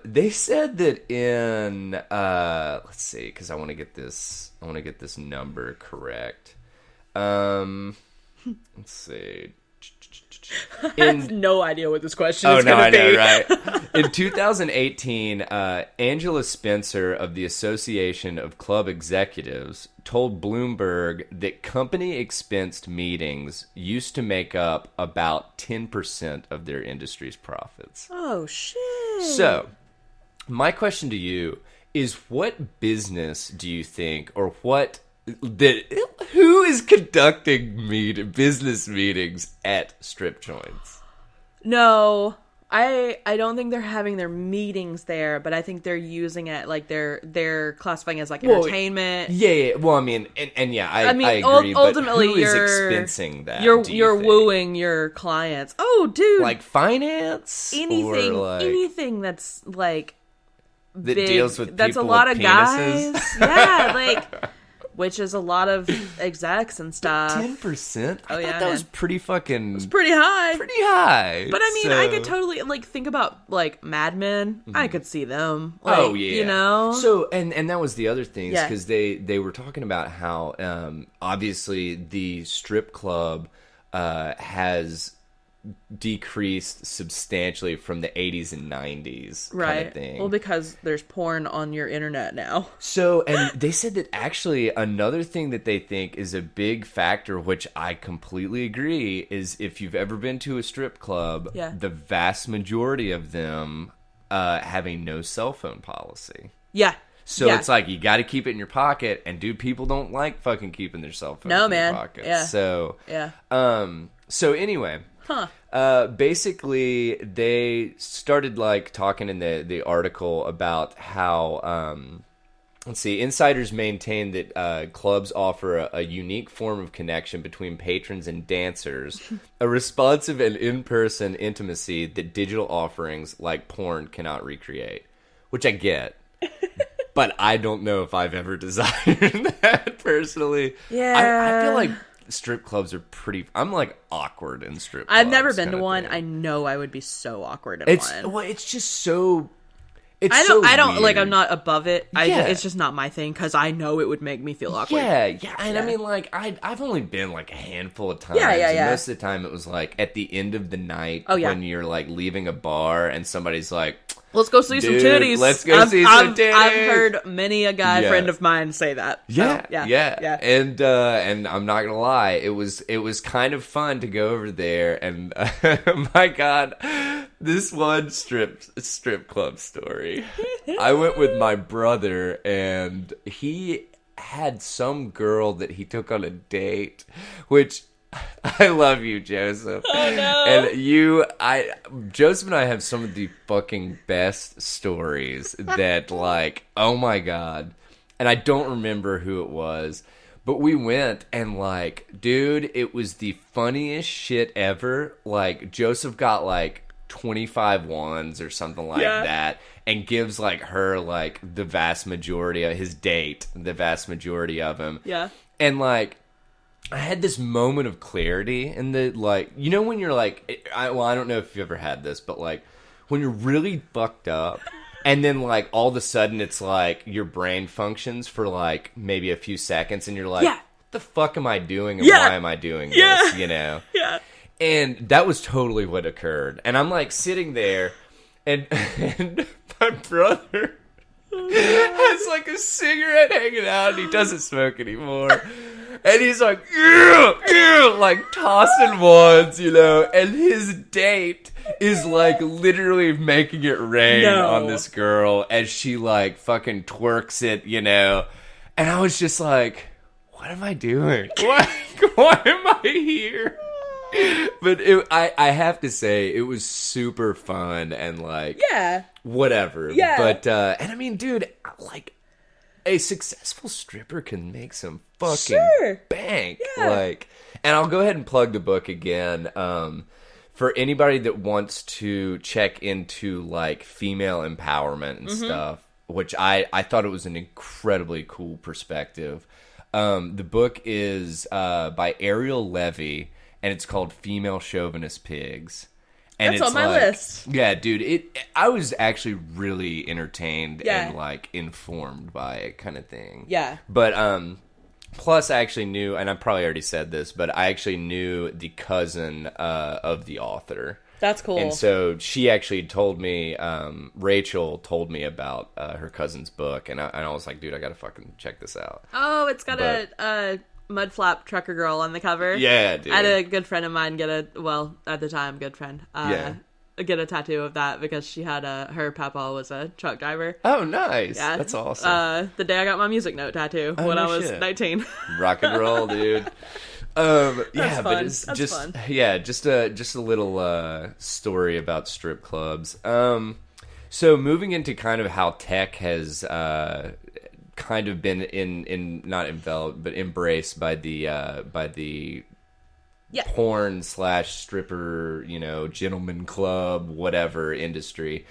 They said that in let's see, because I want to get this number correct. Let's see. I have no idea what this question is going to be. I know, right? In 2018, Angela Spencer of the Association of Club Executives told Bloomberg that company-expensed meetings used to make up about 10% of their industry's profits. Oh, shit. So, my question to you is, what business do you think, or who is conducting business meetings at strip joints? No, I don't think they're having their meetings there, but I think they're using it like they're classifying as like entertainment. Yeah. Well, I mean, and yeah, I agree. Ultimately, but who is expensing that? You're wooing your clients. Oh, dude, like finance, anything that's like that big, deals with that's a people lot with of penises. guys. Yeah, like. Which is a lot of execs and stuff. 10%? I thought that man. was pretty fucking... It's pretty high. Pretty high. But I mean, I could totally, like, think about, like, Mad Men. Mm-hmm. I could see them. Like, oh, yeah. You know? So, and that was the other thing, because they were talking about how, obviously, the strip club has decreased substantially from the 80s and 90s kind of thing. Well, because there's porn on your internet now. So, and they said that actually another thing that they think is a big factor, which I completely agree, is if you've ever been to a strip club, the vast majority of them have a no cell phone policy. Yeah. So it's like, you got to keep it in your pocket, and dude, people don't like fucking keeping their cell phones in their pockets. Yeah. So, so anyway... Basically, they started like talking in the article about how let's see, insiders maintain that clubs offer a unique form of connection between patrons and dancers, a responsive and in-person intimacy that digital offerings like porn cannot recreate. Which I get, but I don't know if I've ever desired that personally. Yeah, I feel like strip clubs are I'm like awkward in strip clubs. I've never been to one. I know I would be so awkward in one. Well, it's just so... I don't weird. like, I'm not above it. It's just not my thing, because I know it would make me feel awkward. Yeah. And I mean, like, I've only been like a handful of times. Yeah. And most of the time it was like at the end of the night when you're like leaving a bar and somebody's like, let's go see some titties. Let's go see some titties. I've heard many a guy friend of mine say that. Yeah. And I'm not gonna lie, it was kind of fun to go over there, and my God, this one strip club story. I went with my brother, and he had some girl that he took on a date, which... I love you, Joseph. Oh, no. And Joseph and I have some of the fucking best stories that, like, oh my God. And I don't remember who it was, but we went and, like, dude, it was the funniest shit ever. Like, Joseph got, like, 25 wands or something like that, and gives like her like the vast majority of his date, the vast majority of him. Yeah. And like, I had this moment of clarity in the, like, you know when you're like, I don't know if you've ever had this, but like when you're really fucked up and then like all of a sudden it's like your brain functions for like maybe a few seconds and you're like, what the fuck am I doing and why am I doing this, you know? Yeah. And that was totally what occurred. And I'm like sitting there and my brother has like a cigarette hanging out and he doesn't smoke anymore. And he's like, like tossing ones, you know, and his date is like literally making it rain on this girl as she like fucking twerks it, you know. And I was just like, what am I doing? Why am I here? But I have to say, it was super fun and like, whatever. Yeah. But, and I mean, dude, like, a successful stripper can make some fucking bank. Yeah. Like, and I'll go ahead and plug the book again. For anybody that wants to check into like female empowerment and stuff, which I thought it was an incredibly cool perspective. The book is by Ariel Levy, and it's called Female Chauvinist Pigs. And that's on my list. Yeah, dude. I was actually really entertained and like informed by it, kind of thing. Yeah. But plus, I actually knew, and I probably already said this, but I actually knew the cousin of the author. That's cool. And so she actually told me, Rachel told me about her cousin's book, and I was like, dude, I gotta fucking check this out. Oh, it's got a mudflap trucker girl on the cover. Yeah, dude. I had a good friend of mine get at the time, good friend, get a tattoo of that because she had her papa was a truck driver. Oh, nice. Yeah. That's awesome. The day I got my music note tattoo when I was 19. Rock and roll, dude. But it's That's just fun. just a little story about strip clubs. So moving into kind of how tech has kind of been in not enveloped but embraced by the porn / stripper, you know, gentleman club, whatever industry.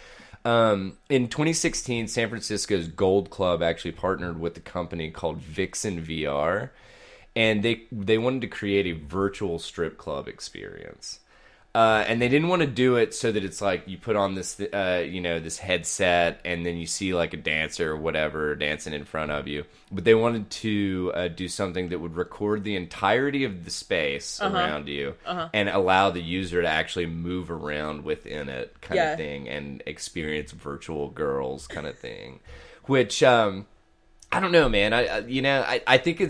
In 2016, San Francisco's Gold Club actually partnered with a company called Vixen VR, and they wanted to create a virtual strip club experience. And they didn't want to do it so that it's like you put on this, this headset and then you see like a dancer or whatever dancing in front of you. But they wanted to do something that would record the entirety of the space around you and allow the user to actually move around within it, kind of thing, and experience virtual girls, kind of thing. Which I don't know, man. I think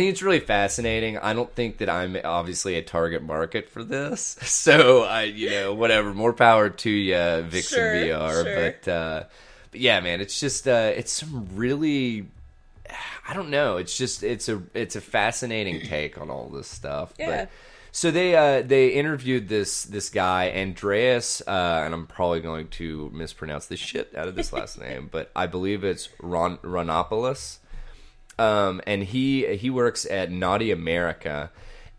it's really fascinating. I don't think that I'm obviously a target market for this. So, whatever. More power to you, Vixen VR. Sure. But yeah, man, it's just, it's some really, I don't know. It's just, it's a fascinating take on all this stuff. Yeah. But, so they interviewed this guy, Andreas, and I'm probably going to mispronounce the shit out of this last name, but I believe it's Ronopoulos. And he works at Naughty America,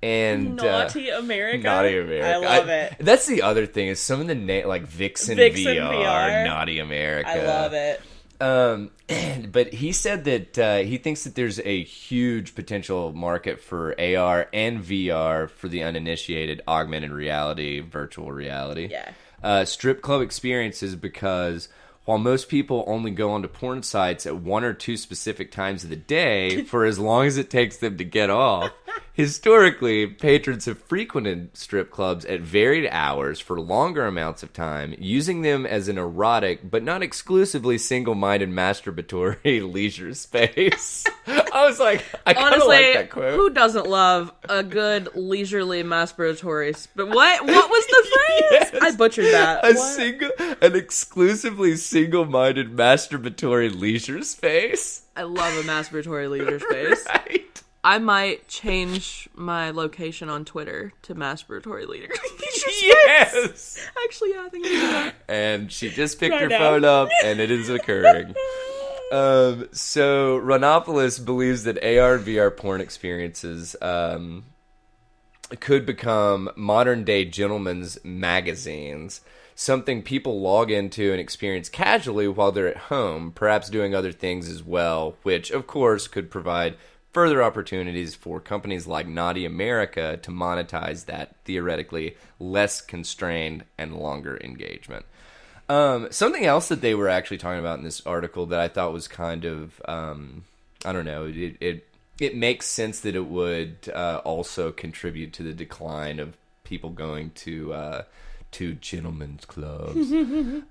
and Naughty America. I love it. That's the other thing is some of the like Vixen VR, Naughty America. I love it. But he said that he thinks that there's a huge potential market for AR and VR for the uninitiated, augmented reality, virtual reality. Yeah. Strip club experiences, because while most people only go onto porn sites at 1 or 2 specific times of the day for as long as it takes them to get off, historically, patrons have frequented strip clubs at varied hours for longer amounts of time, using them as an erotic but not exclusively single-minded masturbatory leisure space. I was like, I kind of like that quote. Who doesn't love a good leisurely masturbatory? But what was the phrase? Yes, I butchered that. An exclusively single-minded masturbatory leisure space. I love a masturbatory leisure space. Right. I might change my location on Twitter to masturbatory leisure space. Yes. Actually, yeah, I think I can do that. And she just picked her phone up, and it is occurring. So Ronopoulos believes that AR and VR porn experiences could become modern-day gentlemen's magazines, something people log into and experience casually while they're at home, perhaps doing other things as well, which, of course, could provide further opportunities for companies like Naughty America to monetize that theoretically less constrained and longer engagement. Something else that they were actually talking about in this article that I thought was kind of, I don't know, it makes sense that it would also contribute to the decline of people going to gentlemen's clubs,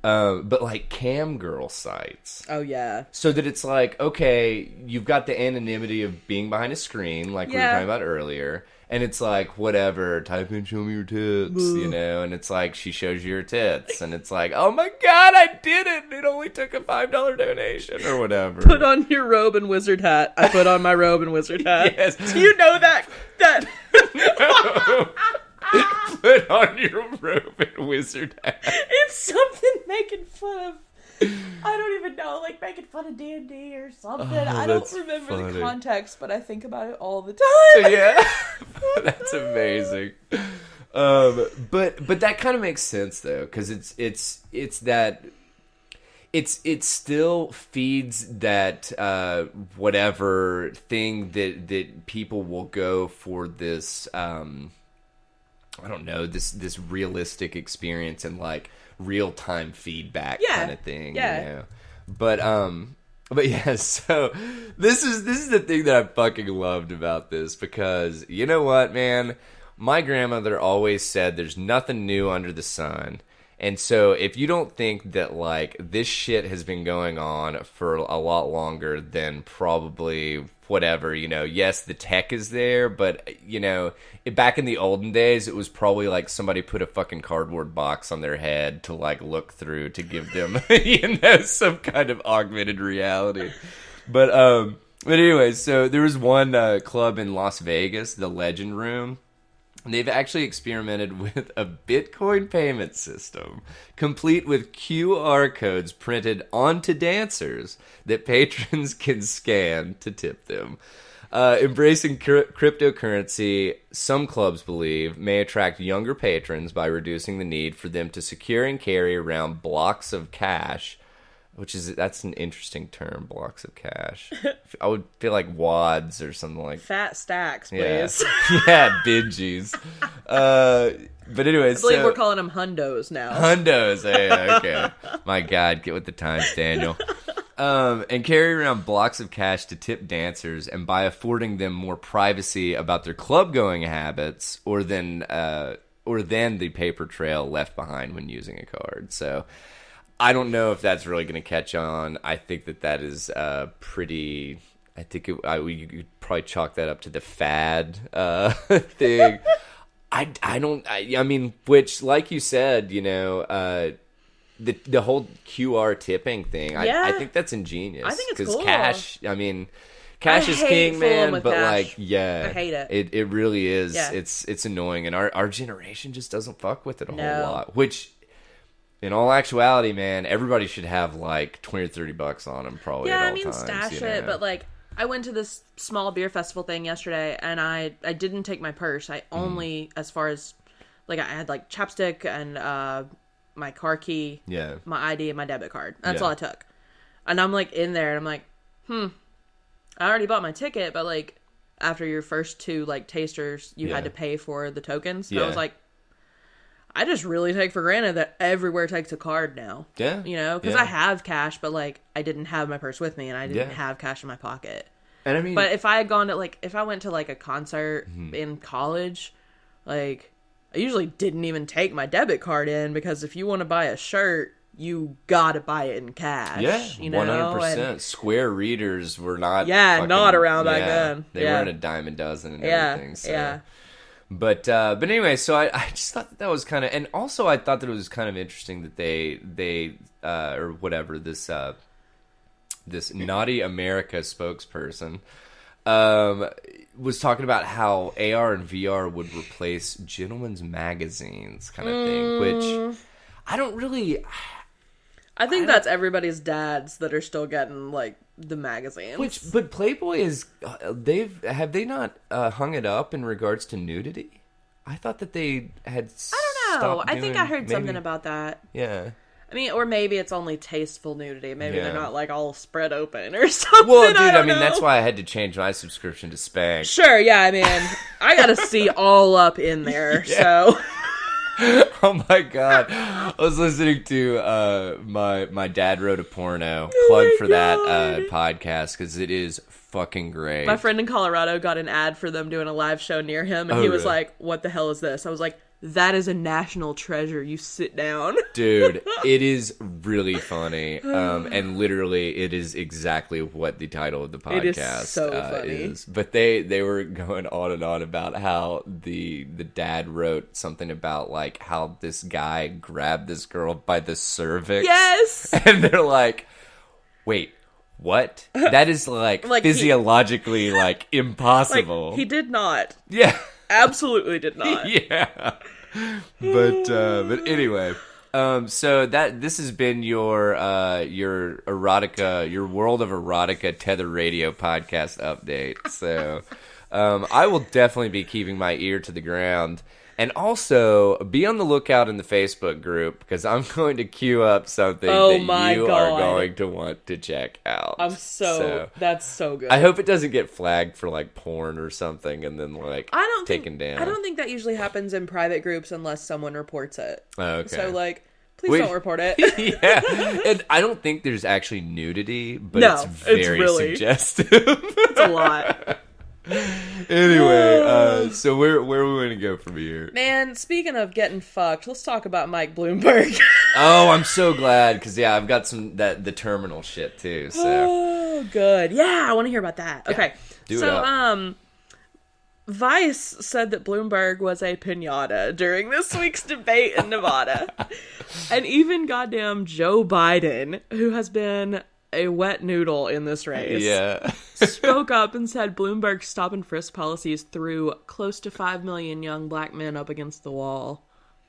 but like cam girl sites. Oh yeah. So that it's like, okay, you've got the anonymity of being behind a screen, like we were talking about earlier, and it's like, whatever, type in "show me your tits," you know, and it's like she shows you her tits, and it's like, oh my god, I did it! It only took a $5 donation or whatever. Put on your robe and wizard hat. I put on my robe and wizard hat. Yes. Do you know that? No. Put on your robe and wizard hat. It's something making fun of. I don't even know, like making fun of D&D or something. I don't remember the context, but I think about it all the time. Yeah, that's amazing. But that kind of makes sense though, because it's that it still feeds that whatever thing that people will go for this. I don't know, this realistic experience and like real time feedback kind of thing, you know. But yeah, so this is the thing that I fucking loved about this, because you know what, man, my grandmother always said there's nothing new under the sun. And so if you don't think that like this shit has been going on for a lot longer than probably whatever, you know, yes, the tech is there, but you know, back in the olden days, it was probably like somebody put a fucking cardboard box on their head to like look through to give them, you know, some kind of augmented reality. But anyway, so there was one club in Las Vegas, the Legend Room. They've actually experimented with a Bitcoin payment system, complete with QR codes printed onto dancers that patrons can scan to tip them. Embracing cryptocurrency, some clubs believe, may attract younger patrons by reducing the need for them to secure and carry around blocks of cash. That's an interesting term, blocks of cash. I would feel like wads or something like fat stacks, please. Yeah, binges. But anyway, I believe we're calling them hundos now. Hundos, yeah, okay. My God, get with the times, Daniel. And carry around blocks of cash to tip dancers, and by affording them more privacy about their club-going habits, or than the paper trail left behind when using a card. So I don't know if that's really going to catch on. I think that is pretty. I think we could probably chalk that up to the fad thing. I mean, which, like you said, you know, the whole QR tipping thing. I think that's ingenious. I think it's cool. Cash. I mean, cash is king, man. But cash. Like, yeah, I hate it. It really is. Yeah. It's annoying, and our generation just doesn't fuck with it a whole lot. Which, in all actuality, man, everybody should have like $20 or $30 on them probably. Yeah, at all I mean, times, stash you know? it, but like, I went to this small beer festival thing yesterday, and I didn't take my purse. I only, as far as, like, I had like chapstick and my car key, my ID, and my debit card. That's all I took. And I'm like in there, and I'm like, I already bought my ticket, but like after your first two like tasters, you had to pay for the tokens. So I was like, I just really take for granted that everywhere takes a card now. Yeah. You know, because I have cash, but like I didn't have my purse with me, and I didn't have cash in my pocket. And I mean, but if I had gone to like, if I went to like a concert in college, like I usually didn't even take my debit card in, because if you want to buy a shirt, you gotta buy it in cash. Yeah, you know, 100%. Square readers were not. Yeah, not around back then. They weren't a dime a dozen and everything. So. Yeah. But anyway, so I just thought that was kind of, and also I thought that it was kind of interesting that they or whatever, this Naughty America spokesperson was talking about how AR and VR would replace gentlemen's magazines kind of thing, which I don't really. I think that's everybody's dads that are still getting like the magazines. But Playboy is have they not hung it up in regards to nudity? I thought that they had. I don't know. I think I heard something about that. Yeah. I mean, or maybe it's only tasteful nudity. Maybe they're not, like, all spread open or something. Well, dude, I mean, know. that's why I had to change my subscription to Spank. Sure, yeah, I mean, I gotta see all up in there, so... Oh my god. I was listening to my dad wrote a porno plug for that podcast because it is fucking great. My friend in Colorado got an ad for them doing a live show near him, and he was like, what the hell is this? I was like, that is a national treasure. You sit down. Dude, it is really funny. And literally, it is exactly what the title of the podcast is. But they were going on and on about how the dad wrote something about, like, how this guy grabbed this girl by the cervix. Yes! And they're like, wait, what? That is, like physiologically, impossible. Like, he did not. Yeah. Absolutely did not. Yeah. But anyway, so this has been your erotica, your World of Erotica Tether Radio podcast update. So, I will definitely be keeping my ear to the ground. And also, be on the lookout in the Facebook group, because I'm going to queue up something that you are going to want to check out. That's so good. I hope it doesn't get flagged for, like, porn or something, and then, like, taken down. I don't think that usually happens in private groups unless someone reports it. Okay. So, like, please don't report it. Yeah. And I don't think there's actually nudity, but it's very suggestive. It's a lot. Anyway, so where are we going to go from here? Man, speaking of getting fucked, let's talk about Mike Bloomberg. Oh, I'm so glad, because I've got the terminal shit too. So. Oh, good. Yeah, I want to hear about that. Okay, do it. Vice said that Bloomberg was a piñata during this week's debate in Nevada, and even goddamn Joe Biden, who has been a wet noodle in this race, spoke up and said Bloomberg's stop and frisk policies threw close to 5 million young black men up against the wall.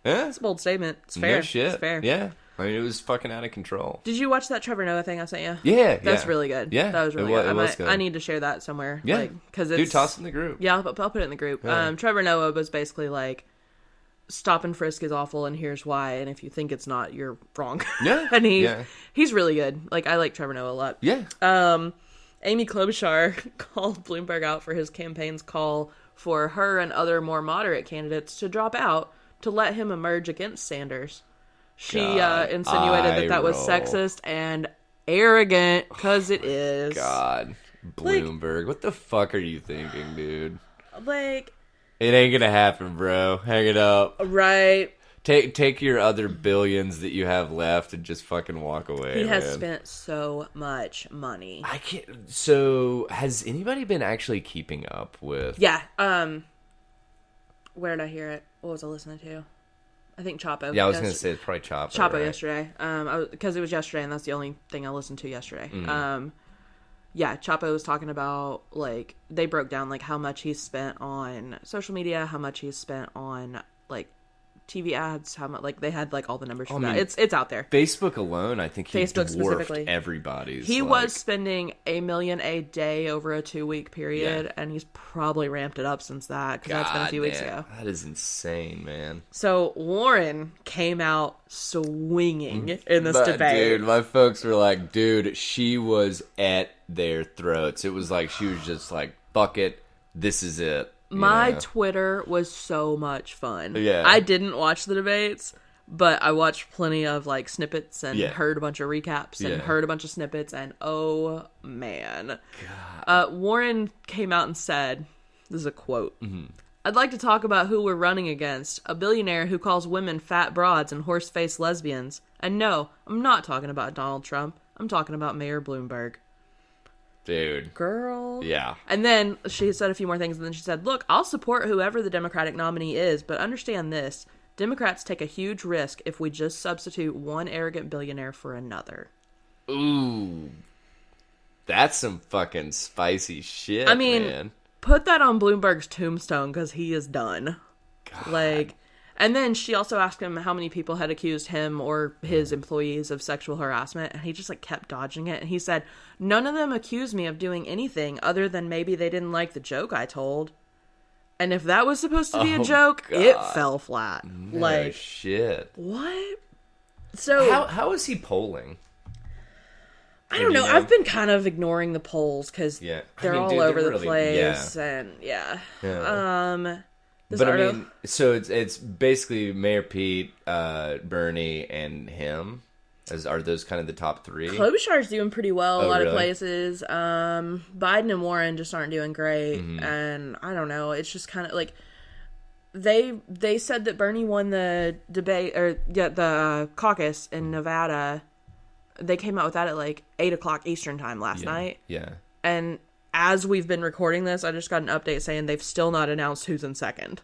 Yeah. It's a bold statement. It's fair. No shit. It's fair. Yeah. I mean, it was fucking out of control. Did you watch that Trevor Noah thing I sent you? Yeah. That's really good. Yeah. That was really good. It was good. I need to share that somewhere. Yeah. Like, cause it's, dude, toss it in the group. Yeah, I'll put it in the group. Yeah. Trevor Noah was basically like, stop and frisk is awful, and here's why, and if you think it's not, you're wrong. Yeah. And he's really good. Like, I like Trevor Noah a lot. Yeah. Amy Klobuchar called Bloomberg out for his campaign's call for her and other more moderate candidates to drop out to let him emerge against Sanders. She insinuated that was sexist and arrogant, because it is. God. Bloomberg. Like, what the fuck are you thinking, dude? Like... It ain't gonna happen, bro. Hang it up. Right. Take your other billions that you have left and just fuking walk away. He has spent so much money. I can't. So, has anybody been actually keeping up with? Yeah. Where did I hear it? What was I listening to? I think Chapo. Yeah, I was gonna say it's probably Chapo. Chapo right? Yesterday. Because it was yesterday, and that's the only thing I listened to yesterday. Mm-hmm. Yeah, Chapo was talking about, like, they broke down, like, how much he's spent on social media, how much he's spent on, like, TV ads, how much, like, they had, like, all the numbers for that. It's out there. Facebook alone, I think he Facebook dwarfed specifically. everybody's. He was spending $1 million a day over a 2-week period, and he's probably ramped it up since that, because that's been a few weeks ago. That is insane, man. So Warren came out swinging in this debate. Dude, my folks were like, dude, she was at their throats. It was like she was just like, fuck it, this is it. My Twitter was so much fun. Yeah. I didn't watch the debates, but I watched plenty of, like, snippets and heard a bunch of recaps and heard a bunch of snippets, and oh man. Warren came out and said, this is a quote, I'd like to talk about who we're running against, a billionaire who calls women fat broads and horse-faced lesbians. And no, I'm not talking about Donald Trump. I'm talking about Mayor Bloomberg. Dude. Girl. Yeah. And then she said a few more things, and then she said, look, I'll support whoever the Democratic nominee is, but understand this. Democrats take a huge risk if we just substitute one arrogant billionaire for another. Ooh. That's some fucking spicy shit, I mean, man. Put that on Bloomberg's tombstone, because he is done. God. Like... And then she also asked him how many people had accused him or his employees of sexual harassment, and he just, like, kept dodging it. And he said, none of them accused me of doing anything other than maybe they didn't like the joke I told. And if that was supposed to be a Oh, joke, God. it fell flat. No Like, shit. what? So How is he polling? I don't know. You know? I've been kind of ignoring the polls because Yeah. I they're mean, all dude, over they're the really- place, yeah. and yeah. Yeah. This But I article- mean, so it's basically Mayor Pete, Bernie, and him. Are those kind of the top three? Klobuchar's doing pretty well a Oh, lot of really? places. Biden and Warren just aren't doing great, Mm-hmm. and I don't know. It's just kind of like they said that Bernie won the debate or the caucus in Nevada. They came out with that at like 8:00 Eastern time last night, Yeah. and as we've been recording this, I just got an update saying they've still not announced who's in second.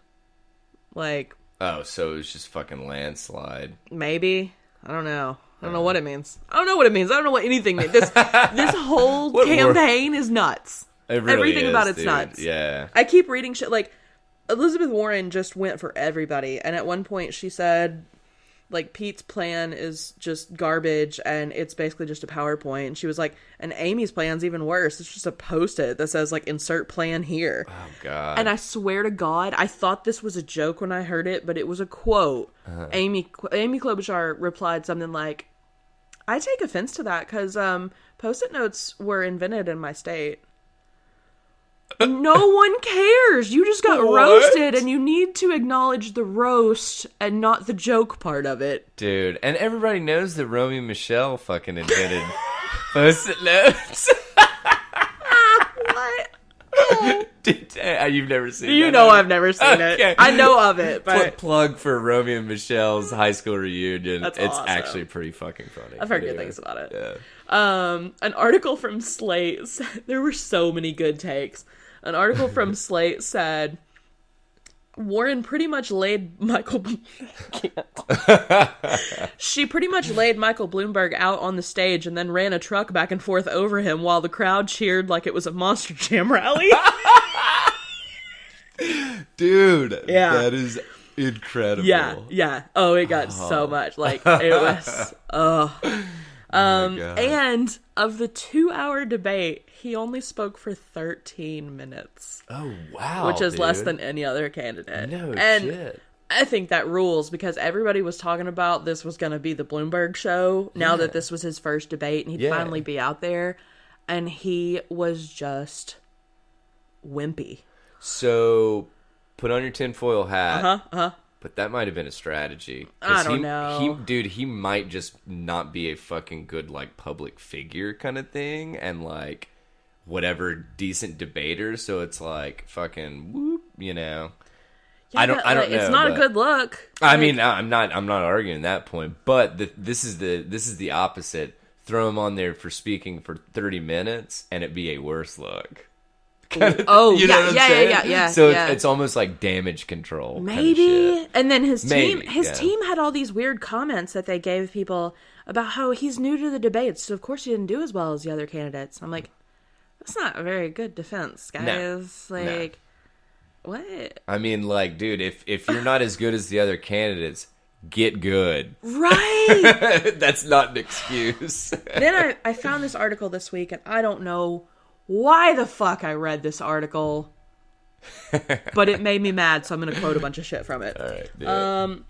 Like, Oh, so it was just fucking landslide. maybe. I don't know. I don't know what it means. I don't know what it means. I don't know what anything means. This whole What campaign is nuts. It really Everything is, about it's dude. nuts. Yeah. I keep reading shit like Elizabeth Warren just went for everybody, and at one point she said like Pete's plan is just garbage and it's basically just a PowerPoint. And she was like, and Amy's plan's even worse. It's just a post-it that says like insert plan here. Oh God. And I swear to God, I thought this was a joke when I heard it, but it was a quote. Amy Klobuchar replied something like, I take offense to that because post-it notes were invented in my state. No one cares. You just got What? roasted, and you need to acknowledge the roast and not the joke part of it. Dude, and everybody knows that Romeo and Michelle fucking invented post-it notes. What? You've never seen You that, know have you? I've never seen Okay. it. I know of it, but Plug for Romeo and Michelle's high school reunion. That's it's awesome. actually pretty fucking funny. I've heard good Anyway, things about it. Yeah. An article from Slate said, there were so many good takes. An article from Slate said, Warren pretty much laid Michael... She pretty much laid Michael Bloomberg out on the stage and then ran a truck back and forth over him while the crowd cheered like it was a Monster Jam rally. Dude, Yeah. that is incredible. Yeah. Oh, it got so much. Like, it was... Oh my God. And of the 2-hour debate, he only spoke for 13 minutes. Oh, wow. Which is less dude. than any other candidate. No and shit. I think that rules because everybody was talking about this was going to be the Bloomberg show now that this was his first debate and he'd Yeah. finally be out there. And he was just wimpy. So, put on your tinfoil hat. Uh-huh. But that might have been a strategy. 'Cause I don't know. He might just not be a fucking good, like, public figure kind of thing. And, like, whatever decent debater. So it's like, fucking, whoop, you know. Yeah, I don't know. It's not a but- good look. I mean, I'm not arguing that point. But this is the opposite. Throw him on there for speaking for 30 minutes and it be a worse look. Oh, You know what I'm saying? yeah. So yeah. it's almost like damage control. kind of Maybe. shit. And then his Maybe, team had all these weird comments that they gave people about how he's new to the debates, so of course he didn't do as well as the other candidates. I'm like, that's not a very good defense, guys. Like, what? I mean, like, dude, if you're not as good as the other candidates, get good. Right. That's not an excuse. Then I found this article this week, and I don't know why the fuck I read this article, but it made me mad, so I'm going to quote a bunch of shit from it. All right, do it.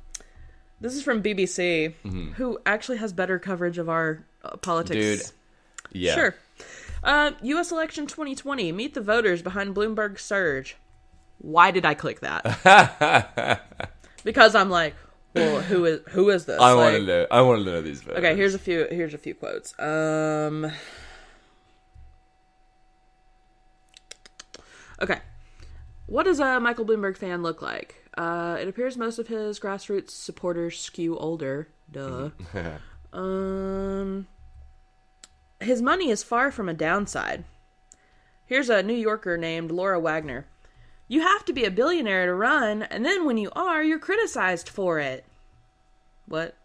This is from BBC, who actually has better coverage of our politics. Dude, yeah. Sure. U.S. election 2020. Meet the voters behind Bloomberg surge. Why did I click that? Because I'm like, well, who is this? I Like, want to know these voters. okay, here's a few quotes. Okay. What does a Michael Bloomberg fan look like? It appears most of his grassroots supporters skew older. Duh. His money is far from a downside. Here's a New Yorker named Laura Wagner. You have to be a billionaire to run, and then when you are, you're criticized for it. What?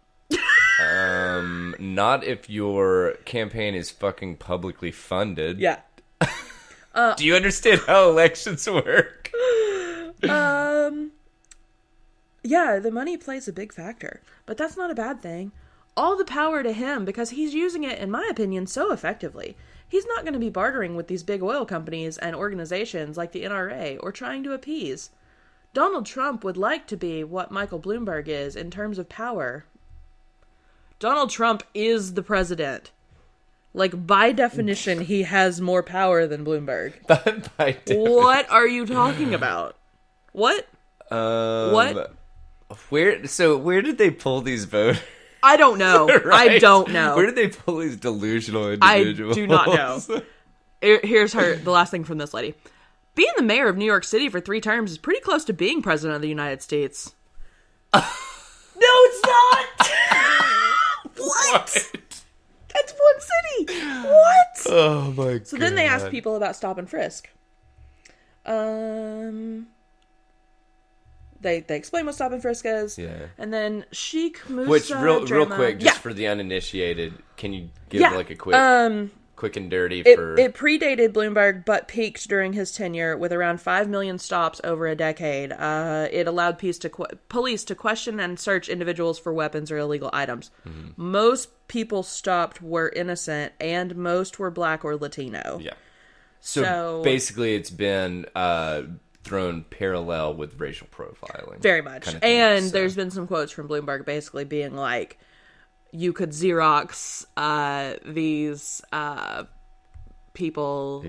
Not if your campaign is fucking publicly funded. Yeah. Do you understand how elections work? Yeah, the money plays a big factor, but that's not a bad thing. All the power to him because he's using it, in my opinion, so effectively. He's not going to be bartering with these big oil companies and organizations like the NRA or trying to appease. Donald Trump would like to be what Michael Bloomberg is in terms of power. Donald Trump is the president. Like, by definition, he has more power than Bloomberg. What are you talking about? What? What? Where did they pull these voters? I don't know. Right? I don't know. Where did they pull these delusional individuals? I do not know. Here's the last thing from this lady. Being the mayor of New York City for 3 terms is pretty close to being president of the United States. No, it's not! What? That's one city! What? Oh my god. So then they asked people about stop and frisk. They explain what stop and frisk is. Yeah. And then Sheikh Musa Which, real quick, just for the uninitiated, can you give like a quick and dirty for... It predated Bloomberg, but peaked during his tenure with around 5 million stops over a decade. It allowed police to question and search individuals for weapons or illegal items. Mm-hmm. Most people stopped were innocent, and most were black or Latino. Yeah. So basically it's been thrown parallel with racial profiling. Very much. Kind of thing, and there's been some quotes from Bloomberg basically being like, you could Xerox these people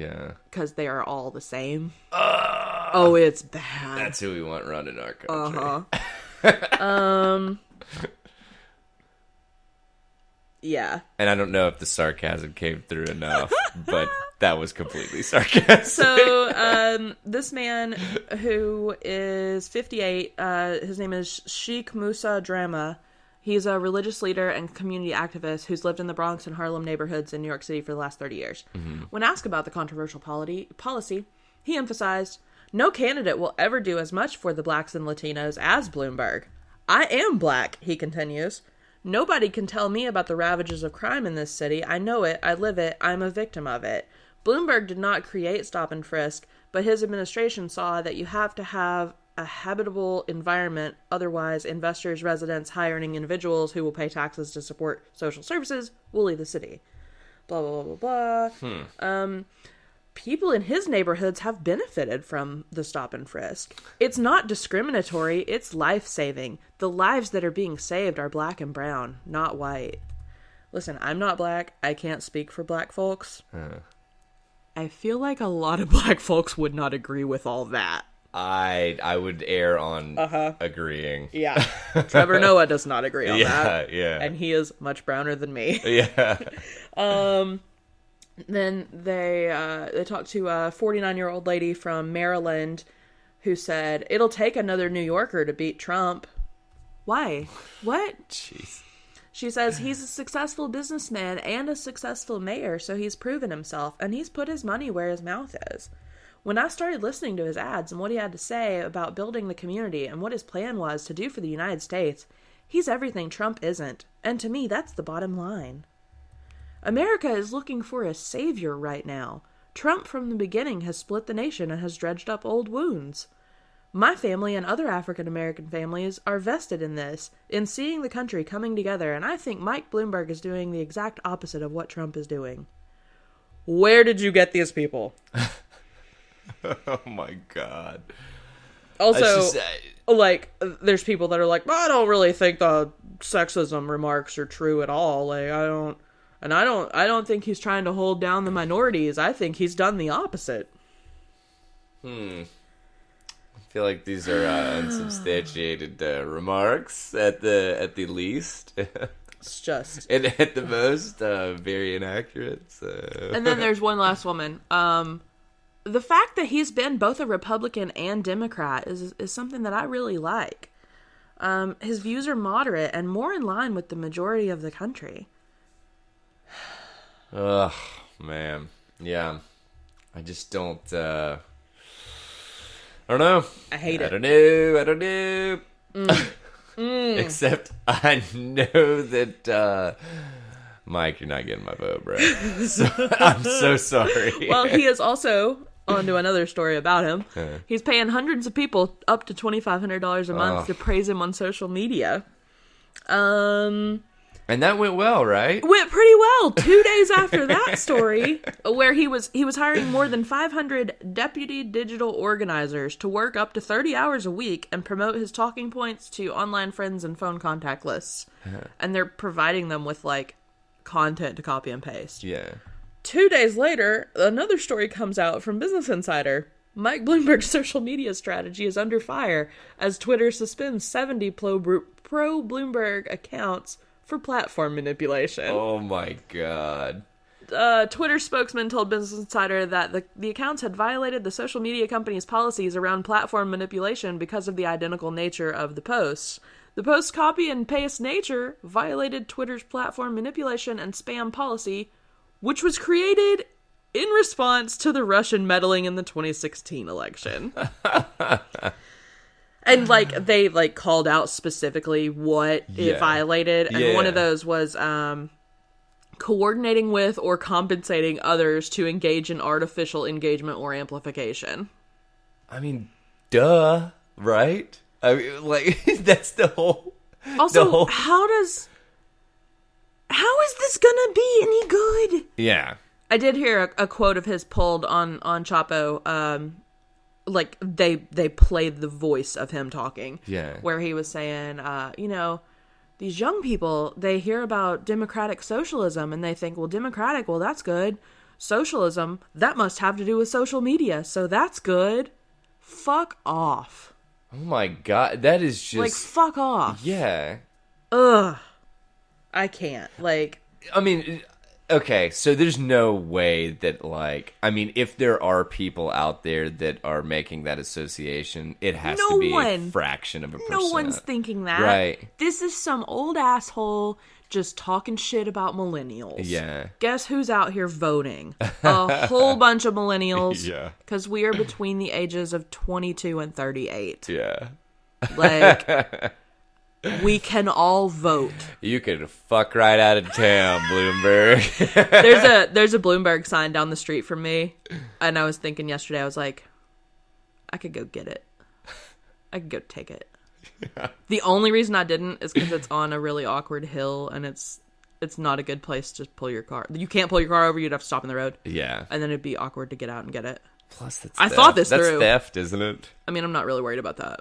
because they are all the same. Oh, it's bad. That's who we want running our country. Yeah. And I don't know if the sarcasm came through enough, but that was completely sarcastic. So, this man who is 58, his name is Sheikh Musa Drama. He's a religious leader and community activist who's lived in the Bronx and Harlem neighborhoods in New York City for the last 30 years. Mm-hmm. When asked about the controversial policy, he emphasized, no candidate will ever do as much for the blacks and Latinos as Bloomberg. I am black, he continues. Nobody can tell me about the ravages of crime in this city. I know it. I live it. I'm a victim of it. Bloomberg did not create stop and frisk, but his administration saw that you have to have a habitable environment. Otherwise, investors, residents, high-earning individuals who will pay taxes to support social services will leave the city. Blah, blah, blah, blah, blah. People in his neighborhoods have benefited from the stop and frisk. It's not discriminatory. It's life-saving. The lives that are being saved are black and brown, not white. Listen, I'm not black. I can't speak for black folks. I feel like a lot of black folks would not agree with all that. I would err on agreeing. Yeah. Trevor Noah does not agree on that. Yeah. And he is much browner than me. Yeah. Then they talked to a 49-year-old lady from Maryland who said, it'll take another New Yorker to beat Trump. Why? What? Jeez. She says he's a successful businessman and a successful mayor, so he's proven himself, and he's put his money where his mouth is. When I started listening to his ads and what he had to say about building the community and what his plan was to do for the United States, he's everything Trump isn't. And to me, that's the bottom line. America is looking for a savior right now. Trump from the beginning has split the nation and has dredged up old wounds. My family and other African-American families are vested in this, in seeing the country coming together, and I think Mike Bloomberg is doing the exact opposite of what Trump is doing. Where did you get these people? Oh my god. Also, like, there's people that are like, I don't really think the sexism remarks are true at all. Like, I don't think he's trying to hold down the minorities. I think he's done the opposite. I feel like these are unsubstantiated remarks at the least. It's just, and at the most, very inaccurate. So. And then there's one last woman. The fact that he's been both a Republican and Democrat is something that I really like. His views are moderate and more in line with the majority of the country. Ugh, man. Yeah. I just don't, I don't know. I hate it. I don't know. Except I know that, Mike, you're not getting my vote, bro. So, I'm so sorry. Well, he is also, on to another story about him, he's paying hundreds of people up to $2,500 a month to praise him on social media. And that went well, right? Went pretty well. 2 days after that story, where he was hiring more than 500 deputy digital organizers to work up to 30 hours a week and promote his talking points to online friends and phone contact lists. And they're providing them with, like, content to copy and paste. Yeah. 2 days later, another story comes out from Business Insider. Mike Bloomberg's social media strategy is under fire as Twitter suspends 70 pro-Bloomberg accounts for platform manipulation. Oh my god. Twitter spokesman told Business Insider that the accounts had violated the social media company's policies around platform manipulation because of the identical nature of the posts. The post's copy and paste nature violated Twitter's platform manipulation and spam policy, which was created in response to the Russian meddling in the 2016 election. And, like, they, like, called out specifically what it violated. And one of those was coordinating with or compensating others to engage in artificial engagement or amplification. I mean, duh, right? I mean, like, that's the whole... Also, how is this gonna be any good? Yeah. I did hear a quote of his pulled on Chapo. Like, they played the voice of him talking. Yeah. Where he was saying, these young people, they hear about democratic socialism and they think, well, democratic, well, that's good. Socialism, that must have to do with social media, so that's good. Fuck off. Oh my god, that is just... Like, fuck off. Yeah. Ugh. I can't. Like... I mean... Okay, so there's no way that, like... I mean, if there are people out there that are making that association, it has to be a fraction of a percent. No one's thinking that. Right. This is some old asshole just talking shit about millennials. Yeah. Guess who's out here voting? A whole bunch of millennials. Yeah. Because we are between the ages of 22 and 38. Yeah. Like... We can all vote. You can fuck right out of town, Bloomberg. There's a Bloomberg sign down the street from me, and I was thinking yesterday, I was like, I could go get it. I could go take it. Yeah. The only reason I didn't is because it's on a really awkward hill, and it's not a good place to pull your car. You can't pull your car over, you'd have to stop in the road. Yeah. And then it'd be awkward to get out and get it. Plus, that's I thought this through. That's theft, isn't it? I mean, I'm not really worried about that.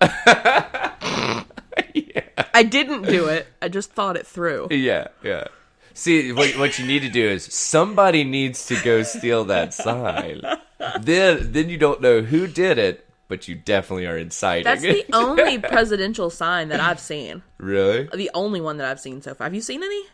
Yeah. I didn't do it. I just thought it through. Yeah, yeah. See, what you need to do is somebody needs to go steal that sign. Then you don't know who did it, but you definitely are inciting. That's the only presidential sign that I've seen. Really? The only one that I've seen so far. Have you seen any?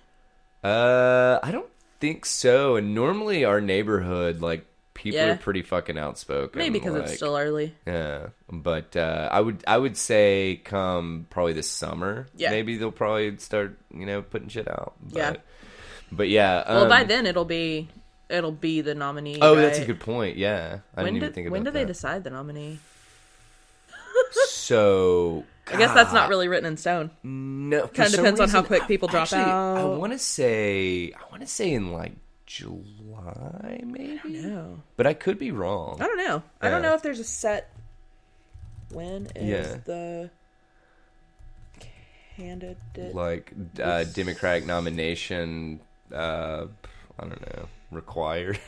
I don't think so. And normally our neighborhood, like, people are pretty fucking outspoken. Maybe because it's still early. Yeah, but I would say come probably this summer. Yeah. Maybe they'll probably start putting shit out. But yeah. Well, by then it'll be the nominee. Oh, right? That's a good point. Yeah, I didn't even think about that. When do they decide the nominee? So I guess that's not really written in stone. No, kind of depends on how quick people drop out. I want to say in like July, maybe. I don't know, but I could be wrong. I don't know. I don't know if there's a set. When is the candidate like Democratic nomination? I don't know. Required.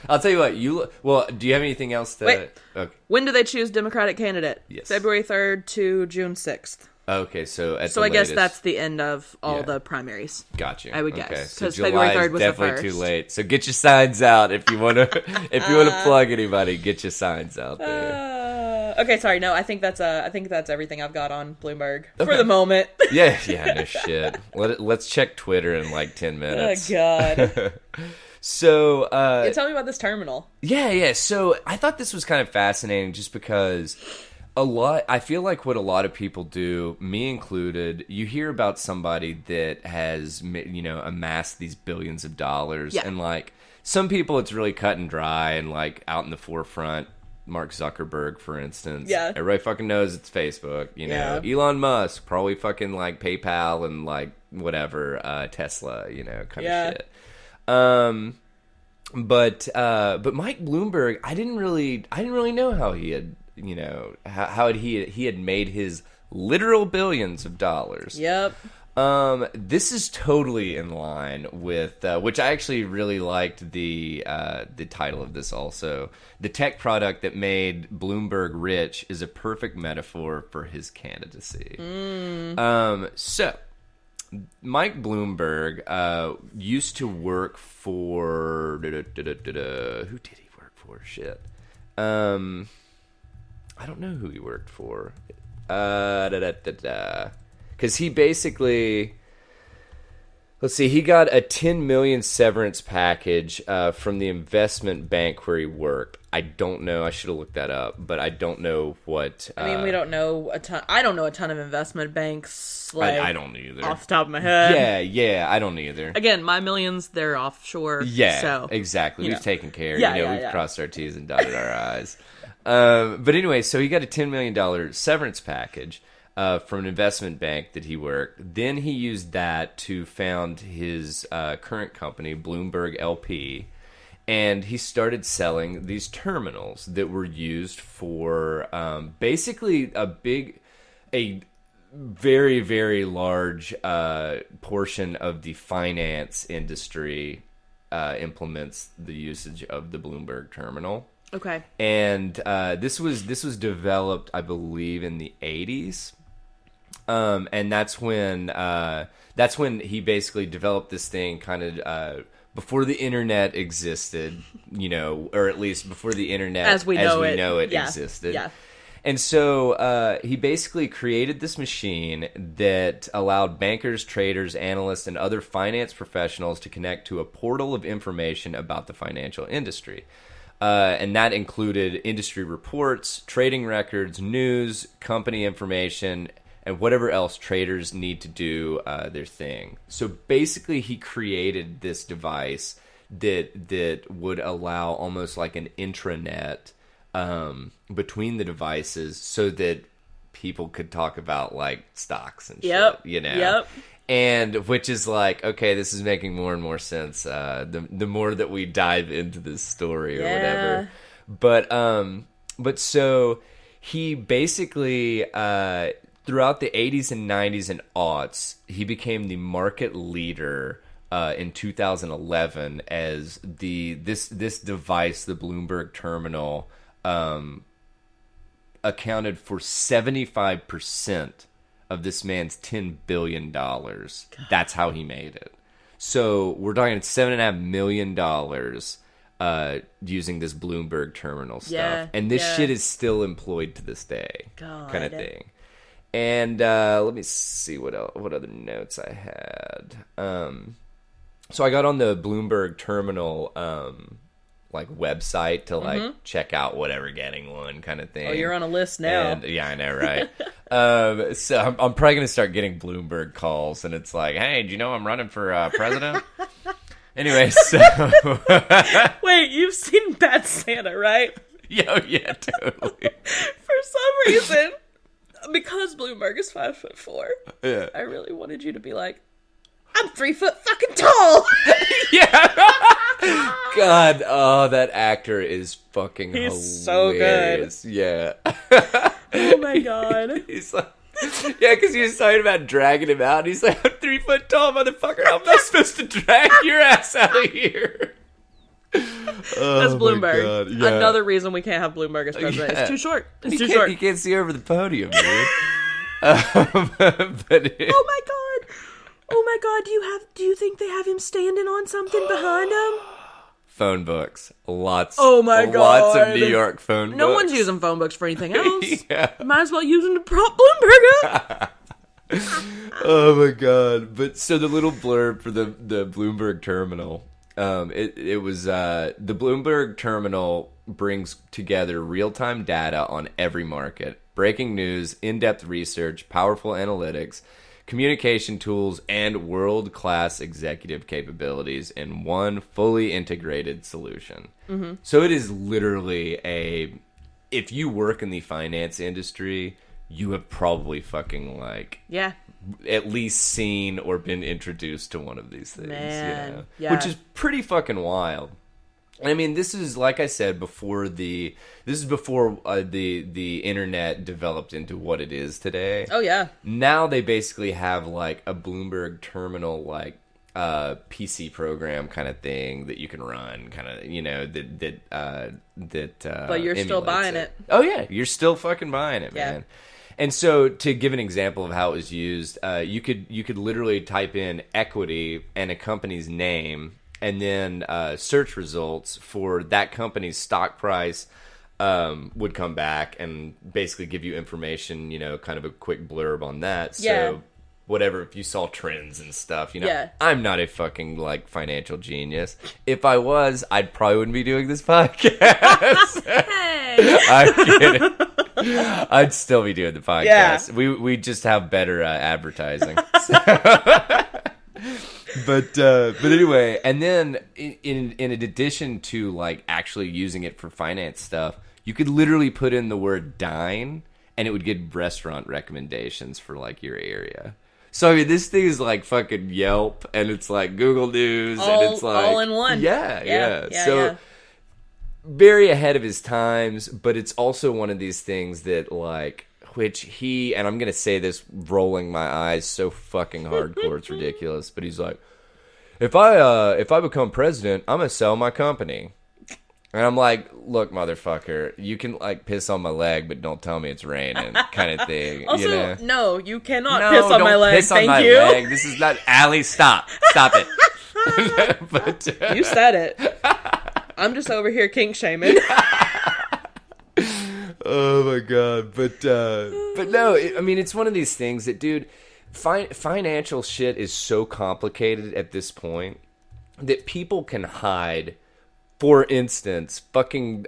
I'll tell you what. Well, do you have anything else to? Wait. Okay. When do they choose Democratic candidate? Yes. February 3rd to June 6th. Okay, so I guess that's the end of all the primaries. Got you. I would guess because so February 3rd was definitely the first. Too late. So get your signs out if you want to. If you want to plug anybody, get your signs out there. Okay, sorry. No, I think that's everything I've got on Bloomberg for the moment. Yeah, no shit. Let's check Twitter in like 10 minutes. Oh God. So, tell me about this terminal. Yeah. So I thought this was kind of fascinating, just because I feel like what a lot of people do, me included, you hear about somebody that has, amassed these billions of dollars, and like some people, it's really cut and dry and like out in the forefront. Mark Zuckerberg, for instance. Yeah. Everybody fucking knows it's Facebook. Elon Musk, probably fucking like PayPal and like whatever, Tesla, kind of shit. But Mike Bloomberg, I didn't really know how he had, how he had made his literal billions of dollars. Yep. This is totally in line with, which I actually really liked the title of this also. The tech product that made Bloomberg rich is a perfect metaphor for his candidacy. So, Mike Bloomberg used to work for... Who did he work for? Shit. I don't know who he worked for. Because he basically... Let's see, he got a $10 million severance package from the investment bank where he worked. I don't know. I should have looked that up, but I don't know what... I mean, we don't know a ton... I don't know a ton of investment banks, like... I don't either. Off the top of my head. Yeah, I don't either. Again, my millions, they're offshore. Yeah, so, exactly. We've taken care. Yeah, we've crossed our T's and dotted our I's. But anyway, so he got a $10 million severance package from an investment bank that he worked. Then he used that to found his current company, Bloomberg LP, and he started selling these terminals that were used for basically a very, very large portion of the finance industry implements the usage of the Bloomberg terminal. Okay. And this was developed, I believe, in the 80s. And that's when he basically developed this thing kind of before the internet existed, or at least before the internet as we know it existed. Yeah. And so he basically created this machine that allowed bankers, traders, analysts, and other finance professionals to connect to a portal of information about the financial industry. And that included industry reports, trading records, news, company information, and whatever else traders need to do their thing. So basically he created this device that would allow almost like an intranet between the devices so that people could talk about like stocks and shit, Yep. And which is like, okay, this is making more and more sense the more that we dive into this story or whatever. But so he basically throughout the 80s and 90s and aughts, he became the market leader in 2011 as this device, the Bloomberg terminal, accounted for 75% of this man's $10 billion. That's how he made it. So we're talking $7.5 million using this Bloomberg terminal stuff. And this shit is still employed to this day. Kind of thing. And let me see what other notes I had. So I got on the Bloomberg terminal like website to like check out whatever getting one kind of thing. Oh, you're on a list now. And, yeah, I know, right? So I'm probably gonna start getting Bloomberg calls, and it's like, hey, do you know I'm running for president? Anyway, so wait, you've seen Bad Santa, right? Yeah, totally. For some reason, because Bloomberg is 5'4", yeah, I really wanted you to be like, I'm 3 foot fucking tall. Yeah. God, oh, that actor is fucking He's hilarious. So good. Yeah. Oh my god. He's like, yeah, because he was talking about dragging him out. And he's like, I'm 3 foot tall, motherfucker. How am I supposed to drag your ass out of here? That's Bloomberg. God, yeah. Another reason we can't have Bloomberg as president. Yeah. It's too short. It's too You short. can't see over the podium, dude. Oh my god, do you think they have him standing on something behind him? Phone books. Lots of New York phone books. No one's using phone books for anything else. Yeah. Might as well use them to prop Bloomberg up. Oh my god. But so the little blurb for the Bloomberg terminal, it was the Bloomberg terminal brings together real-time data on every market, breaking news, in-depth research, powerful analytics, communication tools, and world-class executive capabilities in one fully integrated solution. Mm-hmm. So it is literally if you work in the finance industry, you have probably fucking at least seen or been introduced to one of these things. Man, yeah. Which is pretty fucking wild. I mean, this is, like I said, before the internet developed into what it is today. Oh, yeah. Now they basically have, like, a Bloomberg terminal, like, PC program kind of thing that you can run, kind of, you know, but you're still buying it. Oh, yeah. You're still fucking buying it, Yeah. man. And so, to give an example of how it was used, you could literally type in equity and a company's name, and then search results for that company's stock price would come back and basically give you information, you know, kind of a quick blurb on that. Yeah. So whatever, if you saw trends and stuff, you know, Yeah. I'm not a fucking, like, financial genius. If I was, I probably wouldn't be doing this podcast. Hey! I'm kidding. I'd still be doing the podcast. Yeah. We just have better advertising. But anyway, and then in addition to, like, actually using it for finance stuff, you could literally put in the word dine and it would get restaurant recommendations for, like, your area. So I mean, this thing is like fucking Yelp, and it's like Google News, and it's like all in one. Yeah. So yeah. very ahead of his times, but it's also one of these things that, like, which he, and I'm going to say this rolling my eyes so fucking hardcore, it's ridiculous, but he's like, if I become president, I'm going to sell my company. And I'm like, look, motherfucker, you can, like, piss on my leg, but don't tell me it's raining, kind of thing. Also, you know? no, you cannot piss on my leg. Piss on Thank my you. leg. This is not, Allie, stop it. But you said it. I'm just over here kink shaming. Oh my god, but no, I mean, it's one of these things that, dude, financial shit is so complicated at this point that people can hide, for instance, fucking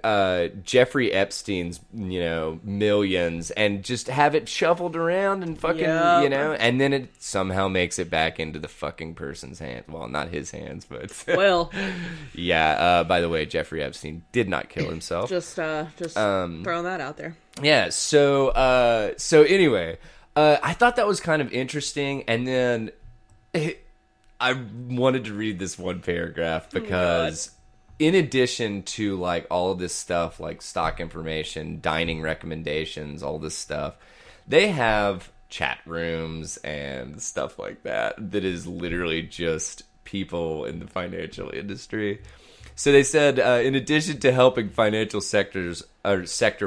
Jeffrey Epstein's, you know, millions, and just have it shuffled around and fucking, you know, and then it somehow makes it back into the fucking person's hand. Well, not his hands, but well, yeah. By the way, Jeffrey Epstein did not kill himself. just throwing that out there. Yeah. So anyway, I thought that was kind of interesting, and then I wanted to read this one paragraph because. In addition to, like, all of this stuff, like stock information, dining recommendations, all this stuff, they have chat rooms and stuff like that is literally just people in the financial industry. So they said, in addition to helping financial sector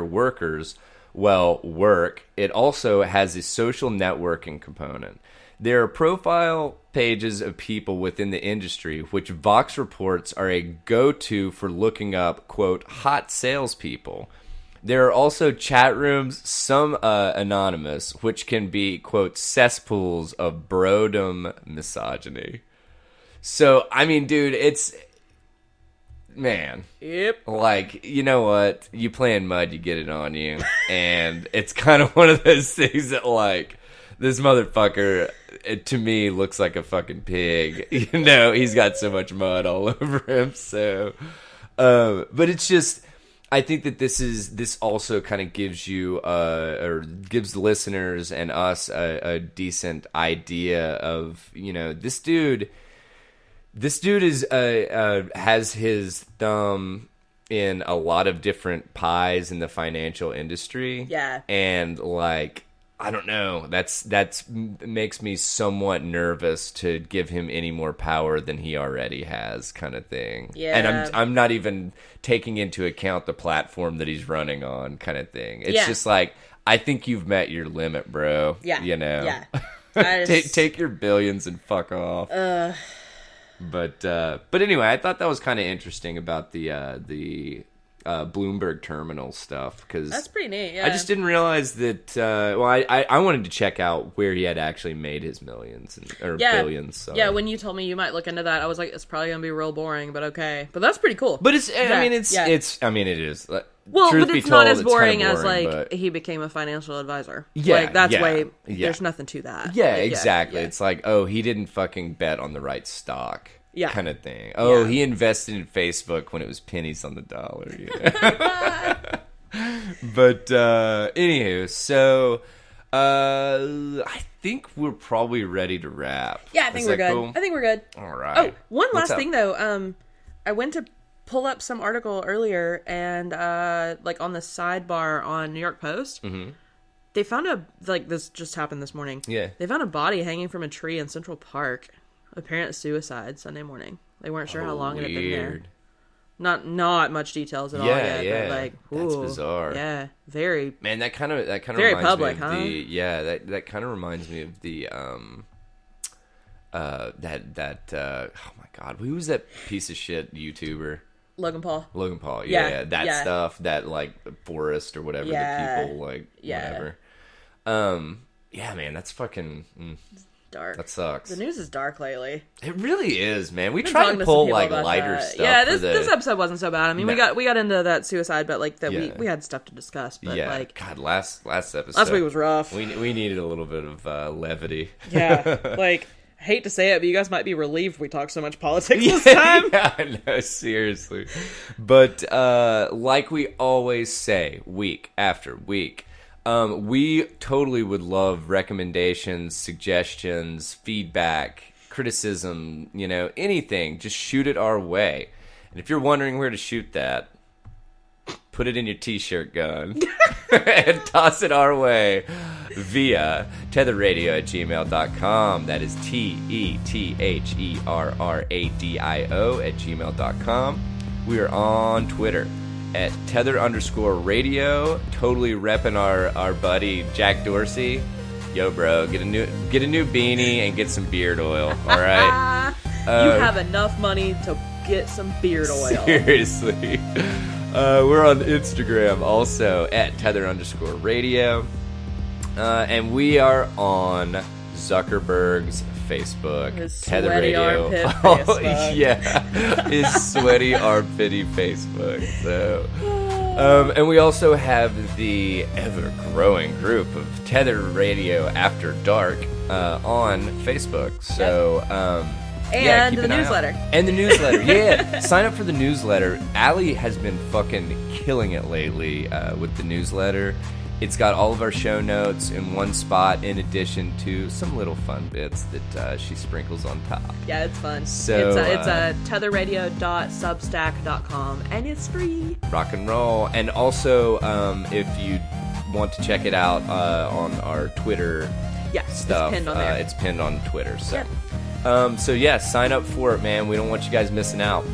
workers, well, work, it also has a social networking component. There are profile pages of people within the industry, which Vox reports are a go-to for looking up, quote, hot salespeople. There are also chat rooms, some anonymous, which can be, quote, cesspools of brodom misogyny. So, I mean, dude, it's... Man. Yep. Like, you know what? You play in mud, you get it on you. And it's kind of one of those things that, like... This motherfucker, to me, looks like a fucking pig. You know, he's got so much mud all over him. So, but it's just, I think that this also kind of gives you, or gives the listeners and us a decent idea of, you know, this dude is has his thumb in a lot of different pies in the financial industry. Yeah, and like. I don't know. That's makes me somewhat nervous to give him any more power than he already has, kind of thing. Yeah. And I'm not even taking into account the platform that he's running on, kind of thing. It's just like, I think you've met your limit, bro. Yeah. You know. Yeah. Take your billions and fuck off. But anyway, I thought that was kind of interesting about the Bloomberg terminal stuff, because that's pretty neat. Yeah, I just didn't realize that. Well, I wanted to check out where he had actually made his millions or billions. So. Yeah, when you told me you might look into that, I was like, it's probably gonna be real boring, but okay. But that's pretty cool. But it's. I mean, it's. I mean, it is. Well, Truth but be it's not told, as boring, it's as boring, like but... he became a financial advisor. Yeah, like, that's yeah, way. yeah. There's nothing to that. Yeah, like, exactly. Yeah. It's like, oh, he didn't fucking bet on the right stock. Yeah. Kind of thing. Oh, he invested in Facebook when it was pennies on the dollar. You know? But anywho, so I think we're probably ready to wrap. Yeah, I think we're good. Cool? I think we're good. All right. Oh, one last thing though. I went to pull up some article earlier, and like on the sidebar on New York Post, they found this just happened this morning. Yeah. They found a body hanging from a tree in Central Park. Apparent suicide Sunday morning. They weren't sure how long it had been there. Not much details at all yet. Yeah, but like, that's bizarre. Yeah, very. Man, that kind of very reminds public, me of huh? that kind of reminds me of the oh my God, who was that piece of shit YouTuber? Logan Paul. Yeah, that stuff, that like forest or whatever, Yeah. the people like whatever. Yeah, man, that's fucking dark. That sucks. The news is dark lately. It really is, man. We Been try talking to to some pull people like about lighter that. stuff. Yeah, this episode wasn't so bad. I mean, No. we got into that suicide, but like Yeah. we had stuff to discuss. But yeah, like God, last episode, last week was rough. We needed a little bit of levity. Yeah, like I hate to say it, but you guys might be relieved we talk so much politics this time. Yeah, I know, seriously. But like we always say, week after week, we totally would love recommendations, suggestions, feedback, criticism, anything. Just shoot it our way. And if you're wondering where to shoot that, put it in your t-shirt gun and toss it our way via tetherradio@gmail.com. That is tetherradio@gmail.com. We are on Twitter at tether_radio. Totally repping our buddy Jack Dorsey. Yo, bro, get a new beanie and get some beard oil. All right. You have enough money to get some beard oil. Seriously. We're on Instagram also at tether_radio. And we are on Zuckerberg's Facebook. His Tether sweaty Radio. armpit Oh, Facebook. yeah. His sweaty armpity Facebook. So, and we also have the ever-growing group of Tether Radio After Dark on Facebook. So, And keep the an eye out. newsletter. And the newsletter, yeah. Sign up for the newsletter. Allie has been fucking killing it lately with the newsletter. It's got all of our show notes in one spot, in addition to some little fun bits that she sprinkles on top. Yeah, it's fun. So, it's tetherradio.substack.com, and it's free. Rock and roll. And also, if you want to check it out on our Twitter stuff, it's pinned on there. It's pinned on Twitter. So. Yep. So yeah, sign up for it, man. We don't want you guys missing out.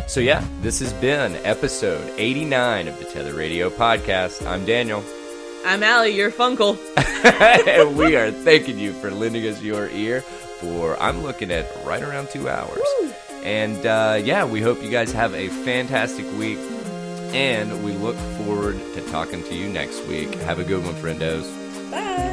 So yeah, this has been episode 89 of the Tether Radio Podcast. I'm Daniel. I'm Allie, your Funkle. And we are thanking you for lending us your ear for, I'm looking at right around 2 hours. Woo. And yeah, we hope you guys have a fantastic week. And we look forward to talking to you next week. Have a good one, friendos. Bye.